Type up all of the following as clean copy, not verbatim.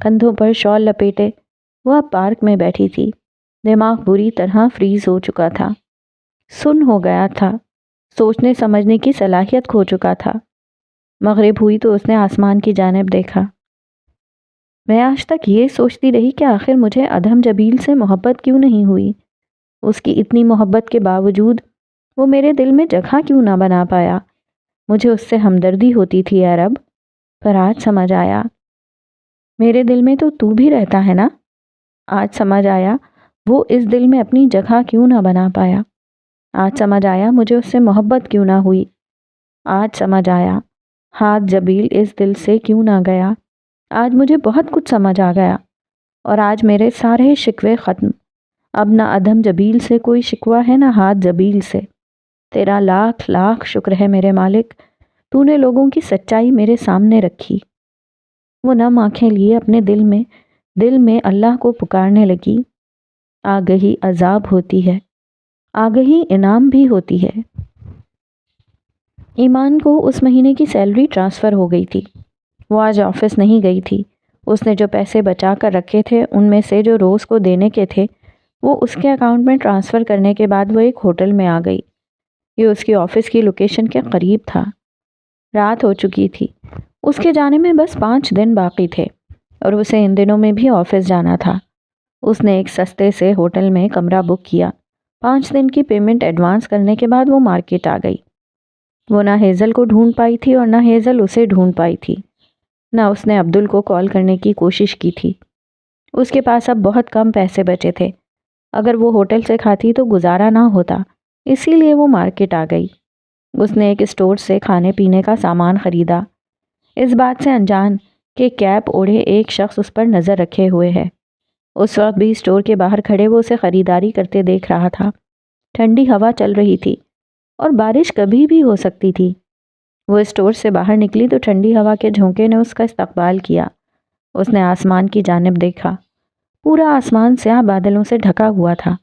کندھوں پر شال لپیٹے وہ اب پارک میں بیٹھی تھی۔ دماغ بری طرح فریز ہو چکا تھا، سن ہو گیا تھا، سوچنے سمجھنے کی صلاحیت کھو چکا تھا۔ مغرب ہوئی تو اس نے آسمان کی جانب دیکھا۔ میں آج تک یہ سوچتی رہی کہ آخر مجھے ادھم جبیل سے محبت کیوں نہیں ہوئی۔ اس کی اتنی محبت کے باوجود وہ میرے دل میں جگہ کیوں نہ بنا پایا۔ مجھے اس سے ہمدردی ہوتی تھی اے رب، پر آج سمجھ آیا میرے دل میں تو بھی رہتا ہے نا۔ آج سمجھ آیا وہ اس دل میں اپنی جگہ کیوں نہ بنا پایا۔ آج سمجھ آیا مجھے اس سے محبت کیوں نہ ہوئی۔ آج سمجھ آیا ہاتھ جبیل اس دل سے کیوں نہ گیا۔ آج مجھے بہت کچھ سمجھ آ گیا، اور آج میرے سارے شکوے ختم۔ اب نہ ادھم جبیل سے کوئی شکوہ ہے، نہ ہاتھ جبیل سے۔ تیرا لاکھ لاکھ شکر ہے میرے مالک، تو نے لوگوں کی سچائی میرے سامنے رکھی۔ وہ نم آنکھیں لیے اپنے دل میں اللہ کو پکارنے لگی۔ آگہی عذاب ہوتی ہے، آگہی انعام بھی ہوتی ہے۔ ایمان کو اس مہینے کی سیلری ٹرانسفر ہو گئی تھی۔ وہ آج آفس نہیں گئی تھی۔ اس نے جو پیسے بچا کر رکھے تھے ان میں سے جو روز کو دینے کے تھے وہ اس کے اکاؤنٹ میں ٹرانسفر کرنے کے بعد وہ ایک ہوٹل میں آ گئی۔ یہ اس کی آفس کی لوکیشن کے قریب تھا۔ رات ہو چکی تھی، اس کے جانے میں بس 5 دن باقی تھے، اور اسے ان دنوں میں بھی آفس جانا تھا۔ اس نے ایک سستے سے ہوٹل میں کمرہ بک کیا۔ 5 دن کی پیمنٹ ایڈوانس کرنے کے بعد وہ مارکیٹ آ گئی۔ وہ نہ ہیزل کو ڈھونڈ پائی تھی اور نہ ہیزل اسے ڈھونڈ پائی تھی۔ نہ اس نے عبدل کو کال کرنے کی کوشش کی تھی۔ اس کے پاس اب بہت کم پیسے بچے تھے۔ اگر وہ ہوٹل سے کھاتی تو گزارا نہ ہوتا، اسی لیے وہ مارکیٹ آ گئی۔ اس نے ایک اسٹور سے کھانے پینے کا سامان خریدا، اس بات سے انجان کہ کیپ اوڑھے ایک شخص اس پر نظر رکھے ہوئے ہے۔ اس وقت بھی اسٹور کے باہر کھڑے وہ اسے خریداری کرتے دیکھ رہا تھا۔ ٹھنڈی ہوا چل رہی تھی اور بارش کبھی بھی ہو سکتی تھی۔ وہ اسٹور سے باہر نکلی تو ٹھنڈی ہوا کے جھونکے نے اس کا استقبال کیا۔ اس نے آسمان کی جانب دیکھا۔ پورا آسمان سیاہ بادلوں سے ڈھکا ہوا تھا۔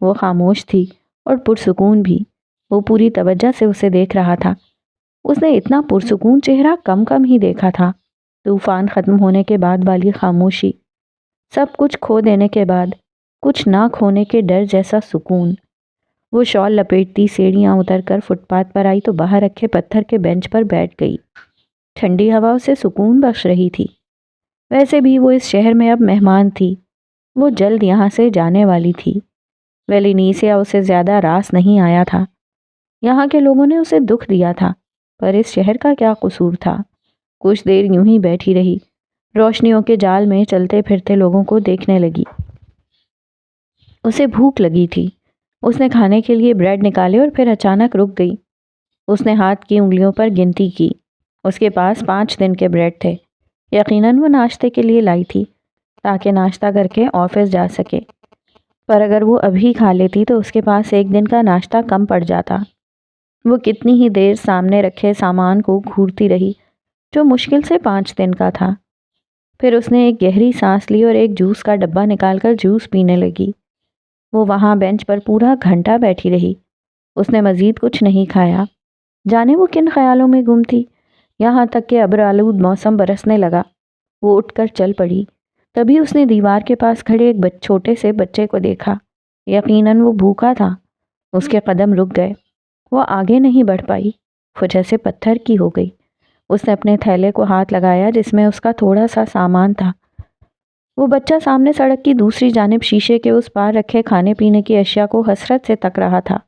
وہ خاموش تھی اور پرسکون بھی۔ وہ پوری توجہ سے اسے دیکھ رہا تھا۔ اس نے اتنا پرسکون چہرہ کم ہی دیکھا تھا۔ طوفان ختم ہونے کے بعد والی خاموشی، سب کچھ کھو دینے کے بعد کچھ نہ کھونے کے ڈر جیسا سکون۔ وہ شال لپیٹتی سیڑھیاں اتر کر فٹ پاتھ پر آئی تو باہر رکھے پتھر کے بینچ پر بیٹھ گئی۔ ٹھنڈی ہوا اسے سکون بخش رہی تھی۔ ویسے بھی وہ اس شہر میں اب مہمان تھی۔ وہ جلد یہاں سے جانے والی تھی۔ ویلینیسیا اسے زیادہ راس نہیں آیا تھا۔ یہاں کے لوگوں نے اسے دکھ دیا تھا، پر اس شہر کا کیا قصور تھا؟ کچھ دیر یوں ہی بیٹھی رہی، روشنیوں کے جال میں چلتے پھرتے لوگوں کو دیکھنے لگی۔ اسے بھوک لگی تھی۔ اس نے کھانے کے لیے بریڈ نکالے اور پھر اچانک رک گئی۔ اس نے ہاتھ کی انگلیوں پر گنتی کی۔ اس کے پاس 5 دن کے بریڈ تھے۔ یقیناً وہ ناشتے کے لیے لائی تھی تاکہ ناشتہ کر کے آفس جا سکے، پر اگر وہ ابھی کھا لیتی تو اس کے پاس 1 دن کا ناشتہ کم پڑ جاتا۔ وہ کتنی ہی دیر سامنے رکھے سامان کو گھورتی رہی جو مشکل سے 5 دن کا تھا۔ پھر اس نے ایک گہری سانس لی اور ایک جوس کا ڈبہ نکال کر جوس پینے لگی۔ وہ وہاں بینچ پر پورا گھنٹہ بیٹھی رہی۔ اس نے مزید کچھ نہیں کھایا۔ جانے وہ کن خیالوں میں گم تھی، یہاں تک کہ ابر آلود موسم برسنے لگا۔ وہ اٹھ کر چل پڑی۔ تبھی اس نے دیوار کے پاس کھڑے ایک چھوٹے سے بچے کو دیکھا۔ یقیناً وہ بھوکا تھا۔ اس کے قدم رک گئے۔ وہ آگے نہیں بڑھ پائی۔ وہ جیسے پتھر کی ہو گئی۔ اس نے اپنے تھیلے کو ہاتھ لگایا جس میں اس کا تھوڑا سا سامان تھا۔ وہ بچہ سامنے سڑک کی دوسری جانب شیشے کے اس پار رکھے کھانے پینے کی اشیاء کو حسرت سے تک رہا تھا۔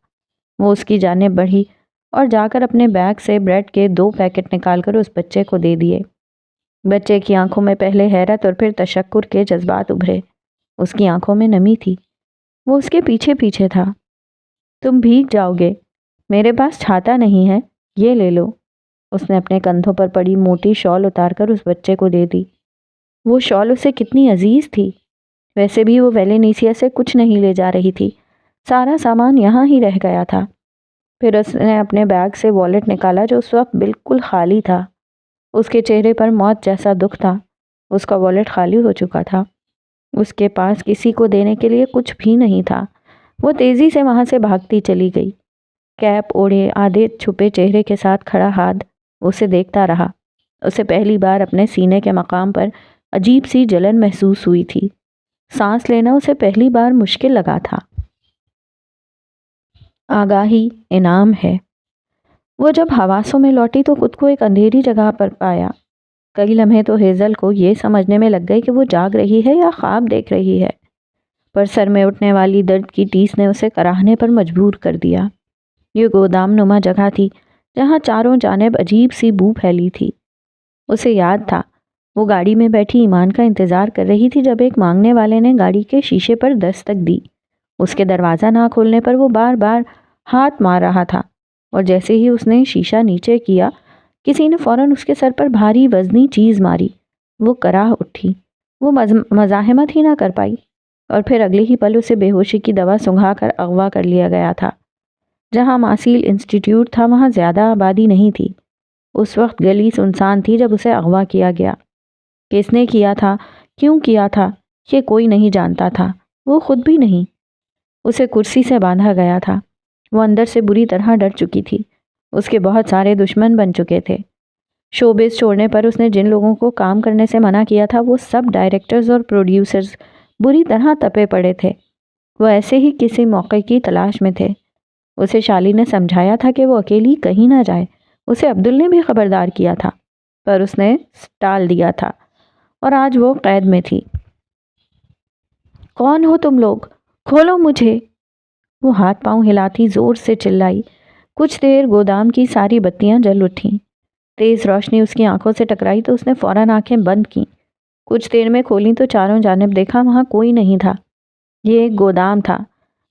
وہ اس کی جانب بڑھی اور جا کر اپنے بیگ سے بریڈ کے 2 پیکٹ نکال کر اس بچے کو دے دیے۔ بچے کی آنکھوں میں پہلے حیرت اور پھر تشکر کے جذبات ابھرے۔ اس کی آنکھوں میں نمی تھی۔ وہ اس کے پیچھے پیچھے تھا۔ تم بھیگ جاؤ گے، میرے پاس چھاتا نہیں ہے، یہ لے لو۔ اس نے اپنے کندھوں پر پڑی موٹی شال اتار کر اس بچے کو دے دی۔ وہ شال اسے کتنی عزیز تھی۔ ویسے بھی وہ ویلینیسیا سے کچھ نہیں لے جا رہی تھی، سارا سامان یہاں ہی رہ گیا تھا۔ پھر اس نے اپنے بیگ سے والیٹ نکالا جو اس وقت بالکل خالی تھا۔ اس کے چہرے پر موت جیسا دکھ تھا۔ اس کا والیٹ خالی ہو چکا تھا۔ اس کے پاس کسی کو دینے کے لیے کچھ بھی نہیں تھا۔ وہ تیزی سے وہاں سے بھاگتی چلی گئی۔ کیپ اوڑھے آدھے چھپے چہرے کے ساتھ کھڑا ہاتھ اسے دیکھتا رہا۔ اسے پہلی بار اپنے سینے کے مقام پر عجیب سی جلن محسوس ہوئی تھی۔ سانس لینا اسے پہلی بار مشکل لگا تھا۔ آگاہی انعام ہے۔ وہ جب حواسوں میں لوٹی تو خود کو ایک اندھیری جگہ پر پایا۔ کئی لمحے تو ہیزل کو یہ سمجھنے میں لگ گئی کہ وہ جاگ رہی ہے یا خواب دیکھ رہی ہے، پر سر میں اٹھنے والی درد کی ٹیس نے اسے کراہنے پر مجبور کر دیا۔ یہ گودام نما جگہ تھی جہاں چاروں جانب عجیب سی بو پھیلی تھی۔ اسے یاد تھا وہ گاڑی میں بیٹھی ایمان کا انتظار کر رہی تھی جب ایک مانگنے والے نے گاڑی کے شیشے پر دستک دی۔ اس کے دروازہ نہ کھولنے پر وہ بار بار ہاتھ مار رہا تھا، اور جیسے ہی اس نے شیشہ نیچے کیا کسی نے فوراً اس کے سر پر بھاری وزنی چیز ماری۔ وہ کراہ اٹھی، وہ مزاحمت ہی نہ کر پائی، اور پھر اگلے ہی پل اسے بے ہوشی کی دوا سنگھا کر اغوا کر لیا گیا تھا۔ جہاں ماسیل انسٹیٹیوٹ تھا وہاں زیادہ آبادی نہیں تھی۔ اس وقت گلی سنسان تھی جب اسے اغوا کیا گیا۔ کس نے کیا تھا، کیوں کیا تھا، یہ کوئی نہیں جانتا تھا، وہ خود بھی نہیں۔ اسے کرسی سے باندھا گیا تھا۔ وہ اندر سے بری طرح ڈر چکی تھی۔ اس کے بہت سارے دشمن بن چکے تھے۔ شوبز چھوڑنے پر اس نے جن لوگوں کو کام کرنے سے منع کیا تھا وہ سب ڈائریکٹرز اور پروڈیوسرز بری طرح تپے پڑے تھے۔ وہ ایسے ہی کسی موقع کی تلاش میں تھے۔ اسے شالی نے سمجھایا تھا کہ وہ اکیلی کہیں نہ جائے۔ اسے عبدل نے بھی خبردار کیا تھا، پر اس نے ٹال دیا تھا، اور آج وہ قید میں تھی۔ کون ہو تم لوگ؟ کھولو مجھے! وہ ہاتھ پاؤں ہلاتی زور سے چلائی۔ کچھ دیر گودام کی ساری بتیاں جل اٹھیں۔ تیز روشنی اس کی آنکھوں سے ٹکرائی تو اس نے فوراً آنکھیں بند کیں۔ کچھ دیر میں کھولیں تو چاروں جانب دیکھا، وہاں کوئی نہیں تھا۔ یہ ایک گودام تھا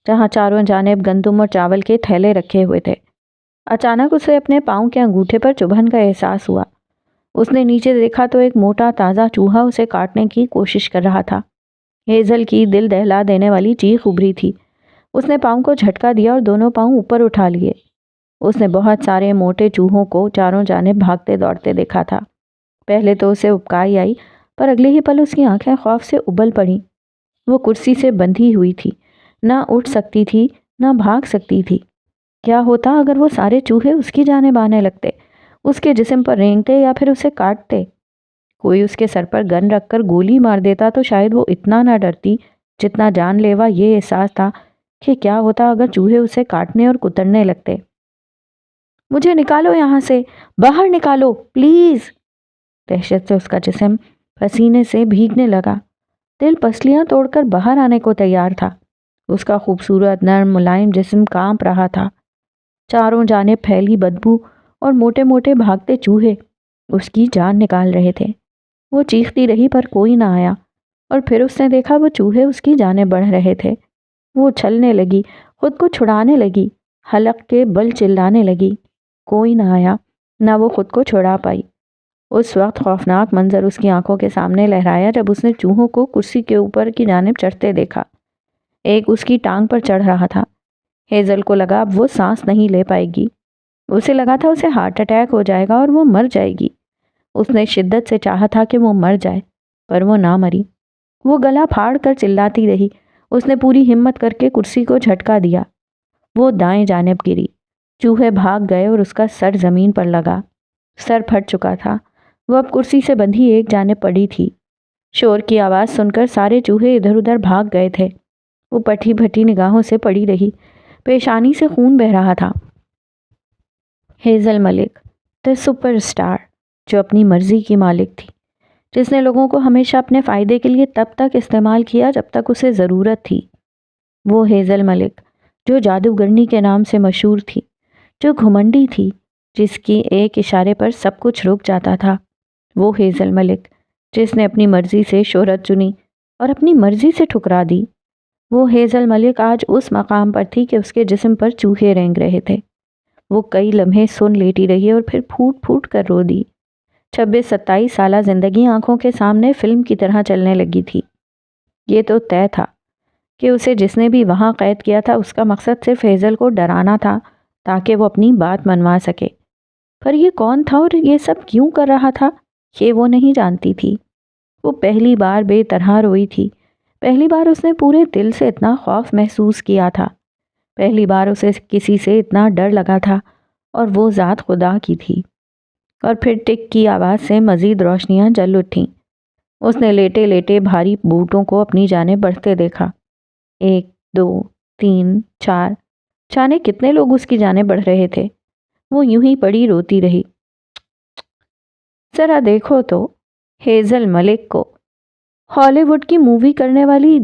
جہاں چاروں جانب گندم اور چاول کے تھیلے رکھے ہوئے تھے۔ اچانک اسے اپنے پاؤں کے انگوٹھے پر چبھن کا احساس ہوا۔ اس نے نیچے دیکھا تو ایک موٹا تازہ چوہا اسے کاٹنے کی کوشش کر رہا تھا۔ ہیزل کی دل دہلا دینے والی چیخ ابھری تھی۔ اس نے پاؤں کو جھٹکا دیا اور دونوں پاؤں اوپر اٹھا لیے۔ اس نے بہت سارے موٹے چوہوں کو چاروں جانب بھاگتے دوڑتے دیکھا تھا۔ پہلے تو اسے ابکائی آئی، پر اگلے ہی پل اس کی آنکھیں خوف سے ابل پڑیں۔ وہ کرسی سے بندھی ہوئی تھی، نہ اٹھ سکتی تھی نہ بھاگ سکتی تھی۔ کیا ہوتا اگر وہ سارے چوہے اس کی جانب آنے لگتے، اس کے جسم پر رینگتے یا پھر اسے کاٹتے؟ کوئی اس کے سر پر گن رکھ کر گولی مار دیتا تو شاید وہ اتنا نہ ڈرتی جتنا جان لیوا یہ احساس تھا کہ کیا ہوتا اگر چوہے اسے کاٹنے اور کترنے لگتے۔ مجھے نکالو یہاں سے، باہر نکالو پلیز! دہشت سے اس کا جسم پسینے سے بھیگنے لگا۔ دل پسلیاں توڑ کر باہر آنے کو تیار تھا۔ اس کا خوبصورت نرم ملائم جسم کانپ رہا تھا۔ چاروں جانب پھیلی بدبو اور موٹے موٹے بھاگتے چوہے اس کی جان نکال رہے تھے۔ وہ چیختی رہی پر کوئی نہ آیا، اور پھر اس نے دیکھا وہ چوہے اس کی جانب بڑھ رہے تھے۔ وہ اچھلنے لگی، خود کو چھڑانے لگی، حلق کے بل چلانے لگی۔ کوئی نہ آیا، نہ وہ خود کو چھڑا پائی۔ اس وقت خوفناک منظر اس کی آنکھوں کے سامنے لہرایا جب اس نے چوہوں کو کرسی کے اوپر کی جانب چڑھتے دیکھا۔ ایک اس کی ٹانگ پر چڑھ رہا تھا۔ ہیزل کو لگا اب وہ سانس نہیں لے پائے گی۔ اسے لگا تھا اسے ہارٹ اٹیک ہو جائے گا اور وہ مر جائے گی۔ اس نے شدت سے چاہا تھا کہ وہ مر جائے، پر وہ نہ مری۔ وہ گلا پھاڑ کر چلاتی رہی۔ اس نے پوری ہمت کر کے کرسی کو جھٹکا دیا۔ وہ دائیں جانب گری۔ چوہے بھاگ گئے اور اس کا سر زمین پر لگا۔ سر پھٹ چکا تھا۔ وہ اب کرسی سے بندھی ایک جانب پڑی تھی۔ شور کی آواز سن کر سارے چوہے ادھر ادھر بھاگ گئے تھے۔ وہ پٹی پھٹی نگاہوں سے پڑی رہی۔ پیشانی سے خون بہہ رہا تھا۔ ہیزل ملک، دی سپر اسٹار، جو اپنی مرضی کی مالک تھی، جس نے لوگوں کو ہمیشہ اپنے فائدے کے لیے تب تک استعمال کیا جب تک اسے ضرورت تھی۔ وہ ہیزل ملک جو جادوگرنی کے نام سے مشہور تھی، جو گھمنڈی تھی، جس کی ایک اشارے پر سب کچھ رک جاتا تھا۔ وہ ہیزل ملک جس نے اپنی مرضی سے شہرت چنی اور اپنی مرضی سے ٹھکرا دی۔ وہ ہیزل ملک آج اس مقام پر تھی کہ اس کے جسم پر چوہے رینگ رہے تھے۔ وہ کئی لمحے سن لیٹی رہی اور پھر پھوٹ پھوٹ کر رو دی۔ 26-27 سالہ زندگی آنکھوں کے سامنے فلم کی طرح چلنے لگی تھی۔ یہ تو طے تھا کہ اسے جس نے بھی وہاں قید کیا تھا اس کا مقصد صرف ہیزل کو ڈرانا تھا تاکہ وہ اپنی بات منوا سکے۔ پر یہ کون تھا اور یہ سب کیوں کر رہا تھا، یہ وہ نہیں جانتی تھی۔ وہ پہلی بار بے طرح روئی تھی۔ پہلی بار اس نے پورے دل سے اتنا خوف محسوس کیا تھا۔ پہلی بار اسے کسی سے اتنا ڈر لگا تھا، اور وہ ذات خدا کی تھی۔ اور پھر ٹک کی آواز سے مزید روشنیاں جل اٹھیں۔ اس نے لیٹے لیٹے بھاری بوٹوں کو اپنی جانب بڑھتے دیکھا۔ 1 2 3 4 جانے کتنے لوگ اس کی جانب بڑھ رہے تھے۔ وہ یوں ہی پڑی روتی رہی۔ ذرا دیکھو تو ہیزل ملک کو، ہالی ووڈ کی مووی کرنے والی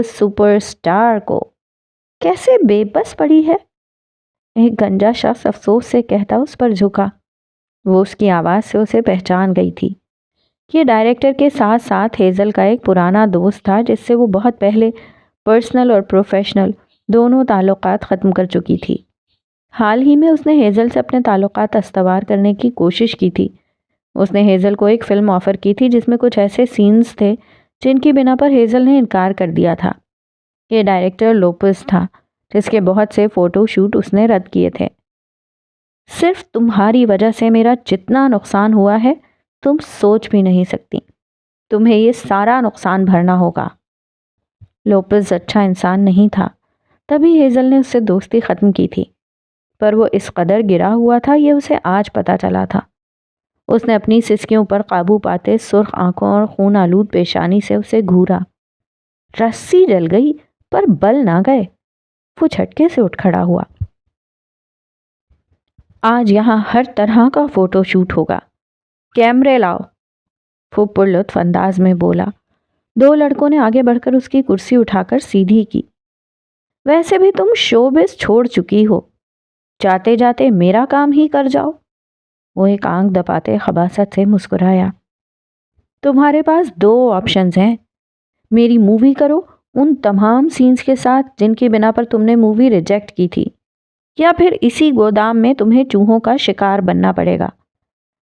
سپر سٹار کو، کیسے بے بس پڑی ہے۔ ایک گنجا شخص افسوس سے کہتا اس پر جھکا۔ وہ اس کی آواز سے اسے پہچان گئی تھی۔ یہ ڈائریکٹر کے ساتھ ساتھ ہیزل کا ایک پرانا دوست تھا جس سے وہ بہت پہلے پرسنل اور پروفیشنل دونوں تعلقات ختم کر چکی تھی۔ حال ہی میں اس نے ہیزل سے اپنے تعلقات استوار کرنے کی کوشش کی تھی۔ اس نے ہیزل کو ایک فلم آفر کی تھی جس میں کچھ ایسے سینز تھے جن کی بنا پر ہیزل نے انکار کر دیا تھا۔ یہ ڈائریکٹر لوپس تھا جس کے بہت سے فوٹو شوٹ اس نے رد کیے تھے۔ صرف تمہاری وجہ سے میرا جتنا نقصان ہوا ہے تم سوچ بھی نہیں سکتی۔ تمہیں یہ سارا نقصان بھرنا ہوگا۔ لوپس اچھا انسان نہیں تھا، تبھی ہیزل نے اس سے دوستی ختم کی تھی، پر وہ اس قدر گرا ہوا تھا یہ اسے آج پتا چلا تھا۔ اس نے اپنی سسکیوں پر قابو پاتے سرخ آنکھوں اور خون آلود پیشانی سے اسے گھورا۔ رسی جل گئی پر بل نہ گئے۔ وہ جھٹکے سے اٹھ کھڑا ہوا۔ آج یہاں ہر طرح کا فوٹو شوٹ ہوگا، کیمرے لاؤ، وہ پر لطف انداز میں بولا۔ 2 لڑکوں نے آگے بڑھ کر اس کی کرسی اٹھا کر سیدھی کی۔ ویسے بھی تم شوبز چھوڑ چکی ہو، جاتے جاتے میرا کام ہی کر جاؤ۔ وہ ایک آنکھ دباتے خباثت سے مسکرایا۔ تمہارے پاس 2 آپشنز ہیں، میری مووی کرو ان تمام سینز کے ساتھ جن کی بنا پر تم نے مووی ریجیکٹ کی تھی، یا پھر اسی گودام میں تمہیں چوہوں کا شکار بننا پڑے گا،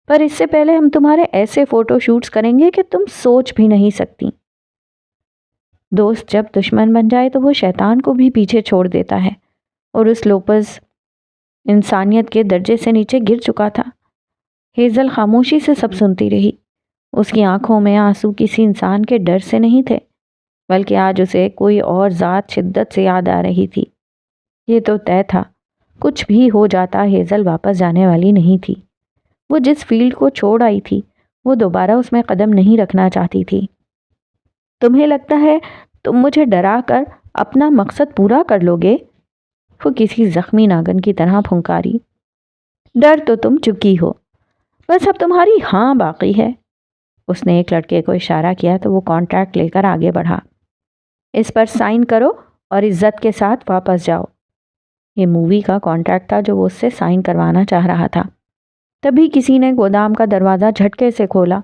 پر اس سے پہلے ہم تمہارے ایسے فوٹو شوٹس کریں گے کہ تم سوچ بھی نہیں سکتی۔ دوست جب دشمن بن جائے تو وہ شیطان کو بھی پیچھے چھوڑ دیتا ہے، اور اس لوپس انسانیت کے درجے سے نیچے گر چکا تھا۔ ہیزل خاموشی سے سب سنتی رہی۔ اس کی آنکھوں میں آنسو کسی انسان کے ڈر سے نہیں تھے، بلکہ آج اسے کوئی اور ذات شدت سے یاد آ رہی تھی۔ یہ تو طے تھا، کچھ بھی ہو جاتا ہیزل واپس جانے والی نہیں تھی۔ وہ جس فیلڈ کو چھوڑ آئی تھی وہ دوبارہ اس میں قدم نہیں رکھنا چاہتی تھی۔ تمہیں لگتا ہے تم مجھے ڈرا کر اپنا مقصد پورا کر لو گے؟ وہ کسی زخمی ناگن کی طرح پھنکاری۔ ڈر تو تم چکی ہو، بس اب تمہاری ہاں باقی ہے۔ اس نے ایک لڑکے کو اشارہ کیا تو وہ کانٹریکٹ لے کر آگے بڑھا۔ اس پر سائن کرو اور عزت کے ساتھ واپس جاؤ۔ یہ مووی کا کانٹریکٹ تھا جو وہ اس سے سائن کروانا چاہ رہا تھا۔ تبھی کسی نے گودام کا دروازہ جھٹکے سے کھولا۔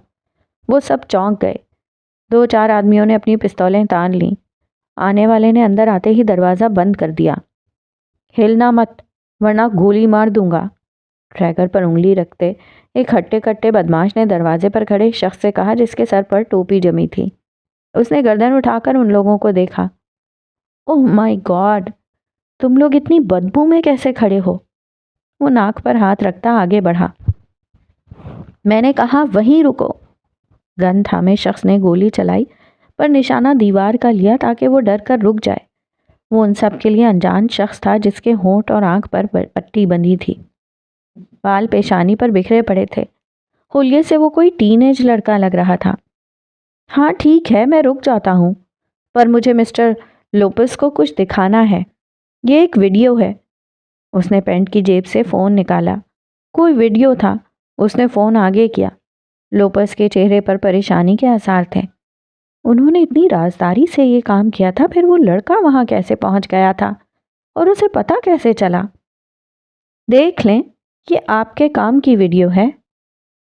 وہ سب چونک گئے۔ 2-4 آدمیوں نے اپنی پستولیں تان لیں۔ آنے والے نے اندر آتے ہی دروازہ بند کر دیا۔ ہلنا مت ورنہ گولی مار دوں گا، ٹریگر پر انگلی رکھتے ایک ہٹے کٹے بدماش نے دروازے پر کھڑے شخص سے کہا جس کے سر پر ٹوپی جمی تھی۔ اس نے گردن اٹھا کر ان لوگوں کو دیکھا۔ اوہ مائی گاڈ، تم لوگ اتنی بدبو میں کیسے کھڑے ہو؟ وہ ناک پر ہاتھ رکھتا آگے بڑھا۔ میں نے کہا وہیں رکو۔ گن تھامے شخص نے گولی چلائی پر نشانہ دیوار کا لیا تاکہ وہ ڈر کر رک جائے۔ وہ ان سب کے لیے انجان شخص تھا جس کے ہونٹ اور آنکھ پر پٹی بندھی تھی، بال پیشانی پر بکھرے پڑے تھے۔ حلیے سے وہ کوئی ٹین ایج لڑکا لگ رہا تھا۔ ہاں ٹھیک ہے میں رک جاتا ہوں، پر مجھے مسٹر لوپس کو کچھ دکھانا ہے۔ یہ ایک ویڈیو ہے۔ اس نے پینٹ کی جیب سے فون نکالا۔ کوئی ویڈیو تھا۔ اس نے فون آگے کیا۔ لوپس کے چہرے پر پریشانی کے آثار تھے۔ انہوں نے اتنی رازداری سے یہ کام کیا تھا، پھر وہ لڑکا وہاں کیسے پہنچ گیا تھا اور اسے پتہ کیسے چلا؟ دیکھ لیں، یہ آپ کے کام کی ویڈیو ہے۔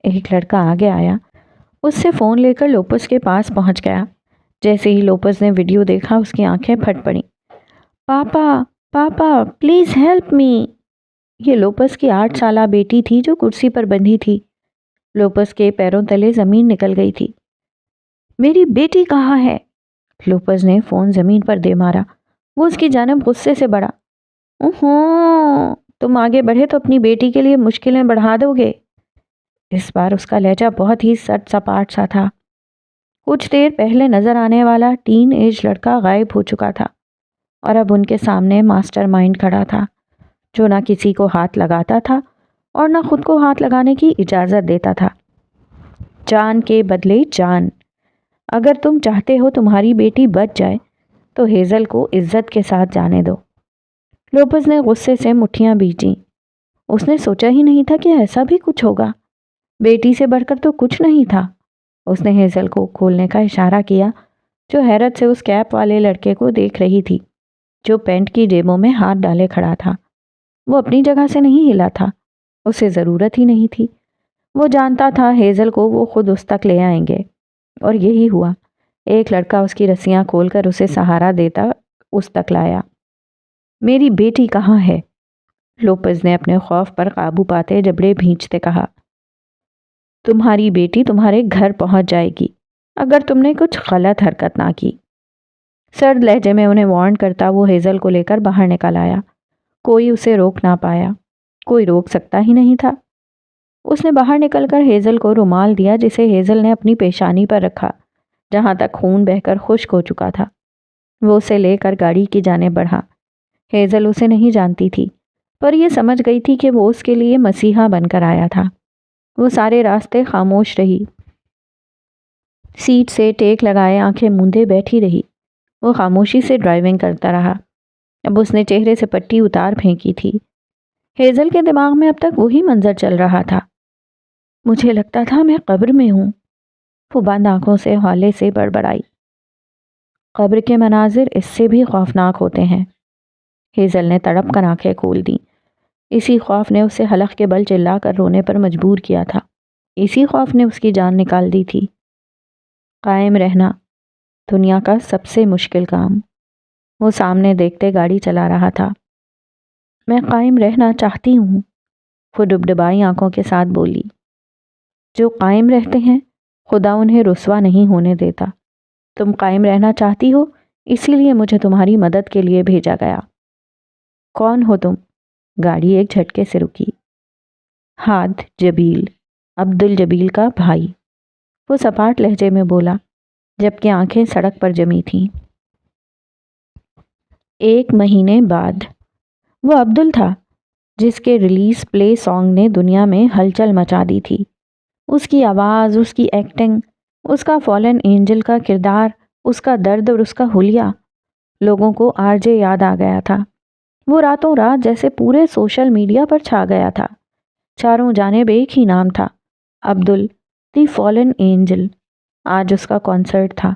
ایک لڑکا آگے آیا، اس سے فون لے کر لوپس کے پاس پہنچ گیا۔ جیسے ہی لوپس نے ویڈیو دیکھا اس کی آنکھیں پھٹ پڑیں۔ پاپا پاپا پلیز ہیلپ می۔ یہ لوپس کی 8 سالہ بیٹی تھی جو کرسی پر بندھی تھی۔ لوپس کے پیروں تلے زمین نکل گئی تھی۔ میری بیٹی کہاں ہے؟ لوپس نے فون زمین پر دے مارا۔ وہ اس کی جانب غصے سے بڑھا۔ اوہوں، تم آگے بڑھے تو اپنی بیٹی کے لیے مشکلیں بڑھا دو گے۔ اس بار اس کا لہجہ بہت ہی سٹ سپاٹ سا تھا۔ کچھ دیر پہلے نظر آنے والا ٹین ایج لڑکا غائب ہو چکا تھا اور اب ان کے سامنے ماسٹر مائنڈ کھڑا تھا جو نہ کسی کو ہاتھ لگاتا تھا اور نہ خود کو ہاتھ لگانے کی اجازت دیتا تھا۔ جان کے بدلے جان، اگر تم چاہتے ہو تمہاری بیٹی بچ جائے تو ہیزل کو عزت کے ساتھ جانے دو۔ لوپس نے غصے سے مٹھیاں بیچیں۔ اس نے سوچا ہی نہیں تھا کہ ایسا بھی کچھ ہوگا۔ بیٹی سے بڑھ کر تو کچھ نہیں تھا۔ اس نے ہیزل کو کھولنے کا اشارہ کیا، جو حیرت سے اس کیپ والے لڑکے کو دیکھ رہی تھی جو پینٹ کی جیبوں میں ہاتھ ڈالے کھڑا تھا۔ وہ اپنی جگہ سے نہیں ہلا تھا، اسے ضرورت ہی نہیں تھی۔ وہ جانتا تھا ہیزل کو وہ خود اس تک لے آئیں گے، اور یہی ہوا۔ ایک لڑکا اس کی رسیاں کھول کر اسے سہارا دیتا اس تک لایا۔ میری بیٹی کہاں ہے؟ لوپز نے اپنے خوف پر قابو پاتے جبڑے بھینچتے کہا۔ تمہاری بیٹی تمہارے گھر پہنچ جائے گی اگر تم نے کچھ غلط حرکت نہ کی۔ سرد لہجے میں انہیں وارن کرتا وہ ہیزل کو لے کر باہر نکل آیا۔ کوئی اسے روک نہ پایا، کوئی روک سکتا ہی نہیں تھا۔ اس نے باہر نکل کر ہیزل کو رومال دیا جسے ہیزل نے اپنی پیشانی پر رکھا، جہاں تک خون بہہ کر خشک ہو چکا تھا۔ وہ اسے لے کر گاڑی کی جانب بڑھا۔ ہیزل اسے نہیں جانتی تھی، پر یہ سمجھ گئی تھی کہ وہ اس کے لیے مسیحا بن کر آیا تھا۔ وہ سارے راستے خاموش رہی، سیٹ سے ٹیک لگائے آنکھیں موندے بیٹھی رہی۔ وہ خاموشی سے ڈرائیونگ کرتا رہا۔ اب اس نے چہرے سے پٹی اتار پھینکی تھی۔ ہیزل کے دماغ میں اب تک وہی منظر چل رہا تھا۔ مجھے لگتا تھا میں قبر میں ہوں، وہ بند آنکھوں سے ہولے سے بڑبڑائی۔ قبر کے مناظر اس سے بھی خوفناک ہوتے ہیں۔ ہیزل نے تڑپ کر آنکھیں کھول دیں۔ اسی خوف نے اسے حلق کے بل چلا کر رونے پر مجبور کیا تھا۔ اسی خوف نے اس کی جان نکال دی تھی۔ قائم رہنا دنیا کا سب سے مشکل کام۔ وہ سامنے دیکھتے گاڑی چلا رہا تھا۔ میں قائم رہنا چاہتی ہوں، وہ ڈبڈبائی آنکھوں کے ساتھ بولی۔ جو قائم رہتے ہیں خدا انہیں رسوا نہیں ہونے دیتا۔ تم قائم رہنا چاہتی ہو، اسی لیے مجھے تمہاری مدد کے لیے بھیجا گیا۔ کون ہو تم؟ گاڑی ایک جھٹکے سے رکی۔ ہاد جبیل، عبد الجبیل کا بھائی، وہ سپاٹ لہجے میں بولا، جبکہ آنکھیں سڑک پر جمی تھیں۔ 1 مہینے بعد وہ عبدل تھا جس کے ریلیز پلے سانگ نے دنیا میں ہلچل مچا دی تھی۔ اس کی آواز، اس کی ایکٹنگ، اس کا فالن اینجل کا کردار، اس کا درد اور اس کا حلیہ لوگوں کو آرجے یاد آ گیا تھا۔ وہ راتوں رات جیسے پورے سوشل میڈیا پر چھا گیا تھا۔ چاروں جانب ایک ہی نام تھا، عبدل دی فالن اینجل۔ آج اس کا کنسرٹ تھا۔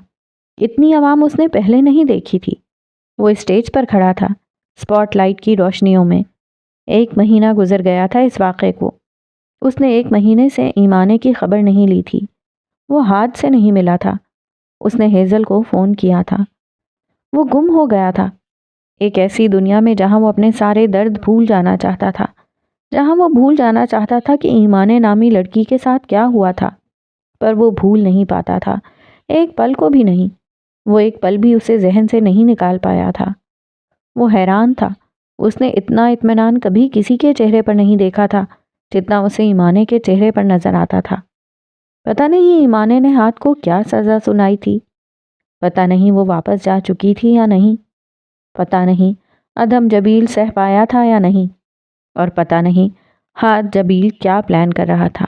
اتنی عوام اس نے پہلے نہیں دیکھی تھی۔ وہ اسٹیج پر کھڑا تھا، سپاٹ لائٹ کی روشنیوں میں۔ 1 مہینہ گزر گیا تھا اس واقعے کو۔ اس نے 1 مہینے سے ایمانے کی خبر نہیں لی تھی۔ وہ ہاتھ سے نہیں ملا تھا۔ اس نے ہیزل کو فون کیا تھا۔ وہ گم ہو گیا تھا، ایک ایسی دنیا میں جہاں وہ اپنے سارے درد بھول جانا چاہتا تھا، جہاں وہ بھول جانا چاہتا تھا کہ ایمانے نامی لڑکی کے ساتھ کیا ہوا تھا، پر وہ بھول نہیں پاتا تھا، ایک پل کو بھی نہیں۔ وہ ایک پل بھی اسے ذہن سے نہیں نکال پایا تھا۔ وہ حیران تھا، اس نے اتنا اطمینان کبھی کسی کے چہرے پر نہیں دیکھا تھا جتنا اسے ایمانے کے چہرے پر نظر آتا تھا۔ پتہ نہیں ایمانے نے ہاتھ کو کیا سزا سنائی تھی، پتہ نہیں وہ واپس جا چکی تھی یا نہیں، پتہ نہیں ادم جبیل سہ پایا تھا یا نہیں، اور پتہ نہیں ہاتھ جبیل کیا پلان کر رہا تھا۔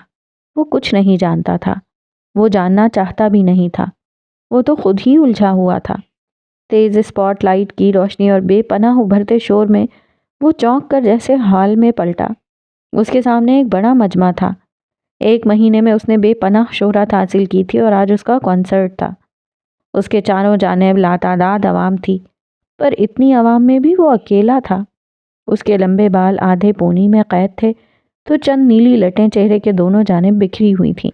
وہ کچھ نہیں جانتا تھا، وہ جاننا چاہتا بھی نہیں تھا۔ وہ تو خود ہی الجھا ہوا تھا۔ تیز سپاٹ لائٹ کی روشنی اور بے پناہ ابھرتے شور میں وہ چونک کر جیسے حال میں پلٹا۔ اس کے سامنے ایک بڑا مجمع تھا۔ 1 مہینے میں اس نے بے پناہ شہرت حاصل کی تھی اور آج اس کا کنسرٹ تھا۔ اس کے چاروں جانب لاتعداد عوام تھی، پر اتنی عوام میں بھی وہ اکیلا تھا۔ اس کے لمبے بال آدھے پونی میں قید تھے تو چند نیلی لٹیں چہرے کے دونوں جانب بکھری ہوئی تھیں۔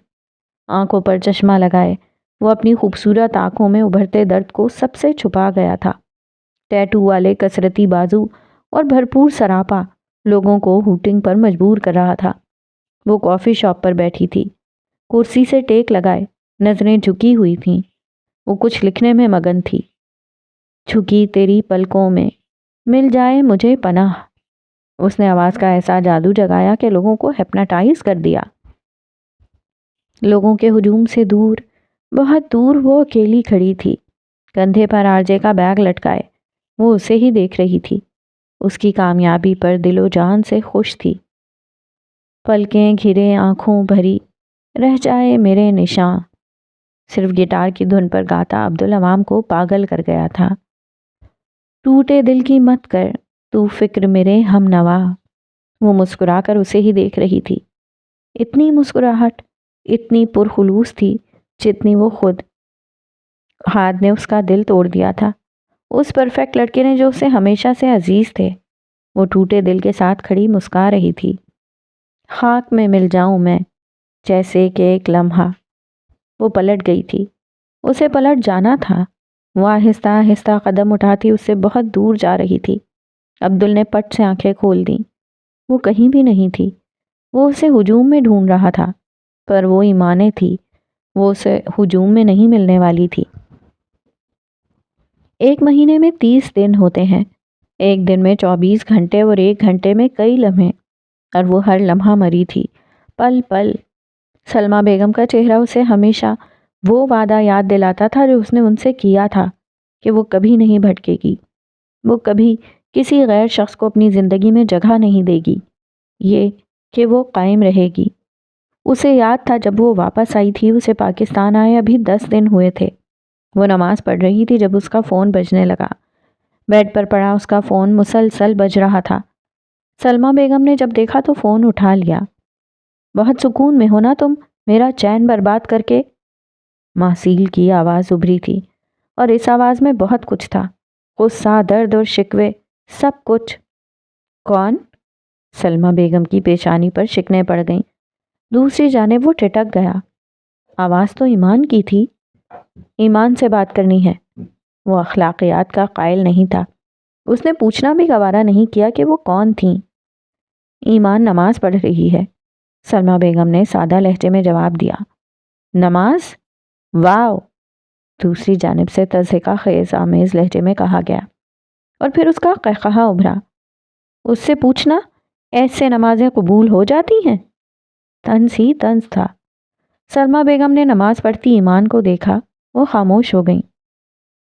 آنکھوں پر چشمہ لگائے وہ اپنی خوبصورت آنکھوں میں ابھرتے درد کو سب سے چھپا گیا تھا۔ ٹیٹو والے کثرتی بازو اور بھرپور سراپا لوگوں کو ہوٹنگ پر مجبور کر رہا تھا۔ وہ کافی شاپ پر بیٹھی تھی، کرسی سے ٹیک لگائے، نظریں جھکی ہوئی تھیں۔ وہ کچھ لکھنے میں مگن تھی۔ جھکی تیری پلکوں میں مل جائے مجھے پناہ۔ اس نے آواز کا ایسا جادو جگایا کہ لوگوں کو ہپناٹائز کر دیا۔ لوگوں کے ہجوم سے دور، بہت دور وہ اکیلی کھڑی تھی، کندھے پر آرجے کا بیگ لٹکائے۔ وہ اسے ہی دیکھ رہی تھی، اس کی کامیابی پر دل و جان سے خوش تھی۔ پلکیں گھرے آنکھوں بھری رہ جائے میرے نشاں، صرف گٹار کی دھن پر گاتا عبدالعوام کو پاگل کر گیا تھا۔ ٹوٹے دل کی مت کر تو فکر میرے ہم نوا۔ وہ مسکرا کر اسے ہی دیکھ رہی تھی، اتنی مسکراہٹ اتنی پرخلوص تھی جتنی وہ خود۔ ہاتھ نے اس کا دل توڑ دیا تھا، اس پرفیکٹ لڑکے نے جو اسے ہمیشہ سے عزیز تھے۔ وہ ٹوٹے دل کے ساتھ کھڑی مسکرا رہی تھی۔ خاک میں مل جاؤں میں جیسے کہ ایک لمحہ۔ وہ پلٹ گئی تھی، اسے پلٹ جانا تھا۔ وہ آہستہ آہستہ قدم اٹھاتی اس سے بہت دور جا رہی تھی۔ عبدل نے پٹ سے آنکھیں کھول دیں، وہ کہیں بھی نہیں تھی۔ وہ اسے ہجوم میں ڈھونڈ رہا تھا، پر وہ ایمانیں تھی، وہ اسے ہجوم میں نہیں ملنے والی تھی۔ ایک مہینے میں 30 دن ہوتے ہیں، ایک دن میں 24 گھنٹے اور ایک گھنٹے میں کئی لمحے، اور وہ ہر لمحہ مری تھی، پل پل۔ سلمہ بیگم کا چہرہ اسے ہمیشہ وہ وعدہ یاد دلاتا تھا جو اس نے ان سے کیا تھا کہ وہ کبھی نہیں بھٹکے گی، وہ کبھی کسی غیر شخص کو اپنی زندگی میں جگہ نہیں دے گی، یہ کہ وہ قائم رہے گی۔ اسے یاد تھا جب وہ واپس آئی تھی، اسے پاکستان آئے ابھی 10 دن ہوئے تھے۔ وہ نماز پڑھ رہی تھی جب اس کا فون بجنے لگا۔ بیڈ پر پڑا اس کا فون مسلسل بج رہا تھا۔ سلمہ بیگم نے جب دیکھا تو فون اٹھا لیا۔ بہت سکون میں ہو نا تم، میرا چین برباد کر کے؟ محسیل کی آواز ابھری تھی، اور اس آواز میں بہت کچھ تھا، غصہ، درد اور شکوے، سب کچھ۔ کون؟ سلمہ بیگم کی پیشانی پر شکنیں پڑ گئیں۔ دوسری جانب وہ ٹھٹک گیا۔ آواز تو ایمان کی تھی۔ ایمان سے بات کرنی ہے۔ وہ اخلاقیات کا قائل نہیں تھا، اس نے پوچھنا بھی گوارا نہیں کیا کہ وہ کون تھیں۔ ایمان نماز پڑھ رہی ہے، سلمہ بیگم نے سادہ لہجے میں جواب دیا۔ نماز؟ واو! دوسری جانب سے تضحیہ خیز آمیز لہجے میں کہا گیا، اور پھر اس کا قہقہہ ابھرا۔ اس سے پوچھنا ایسے نمازیں قبول ہو جاتی ہیں؟ طنز ہی طنز تھا۔ سلمہ بیگم نے نماز پڑھتی ایمان کو دیکھا، وہ خاموش ہو گئیں۔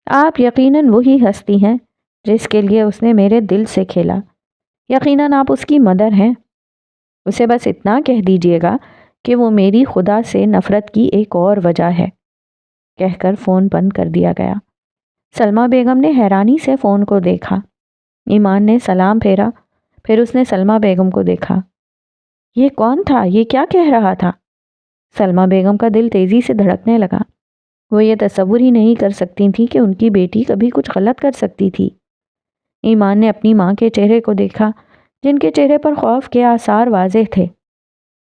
آپ یقیناً وہی ہستی ہیں جس کے لیے اس نے میرے دل سے کھیلا، یقیناً آپ اس کی مدر ہیں۔ اسے بس اتنا کہہ دیجئے گا کہ وہ میری خدا سے نفرت کی ایک اور وجہ ہے، کہہ کر فون بند کر دیا گیا۔ سلمہ بیگم نے حیرانی سے فون کو دیکھا۔ ایمان نے سلام پھیرا، پھر اس نے سلمہ بیگم کو دیکھا۔ یہ کون تھا؟ یہ کیا کہہ رہا تھا؟ سلمہ بیگم کا دل تیزی سے دھڑکنے لگا۔ وہ یہ تصور ہی نہیں کر سکتی تھی کہ ان کی بیٹی کبھی کچھ غلط کر سکتی تھی۔ ایمان نے اپنی ماں کے چہرے کو دیکھا، جن کے چہرے پر خوف کے آثار واضح تھے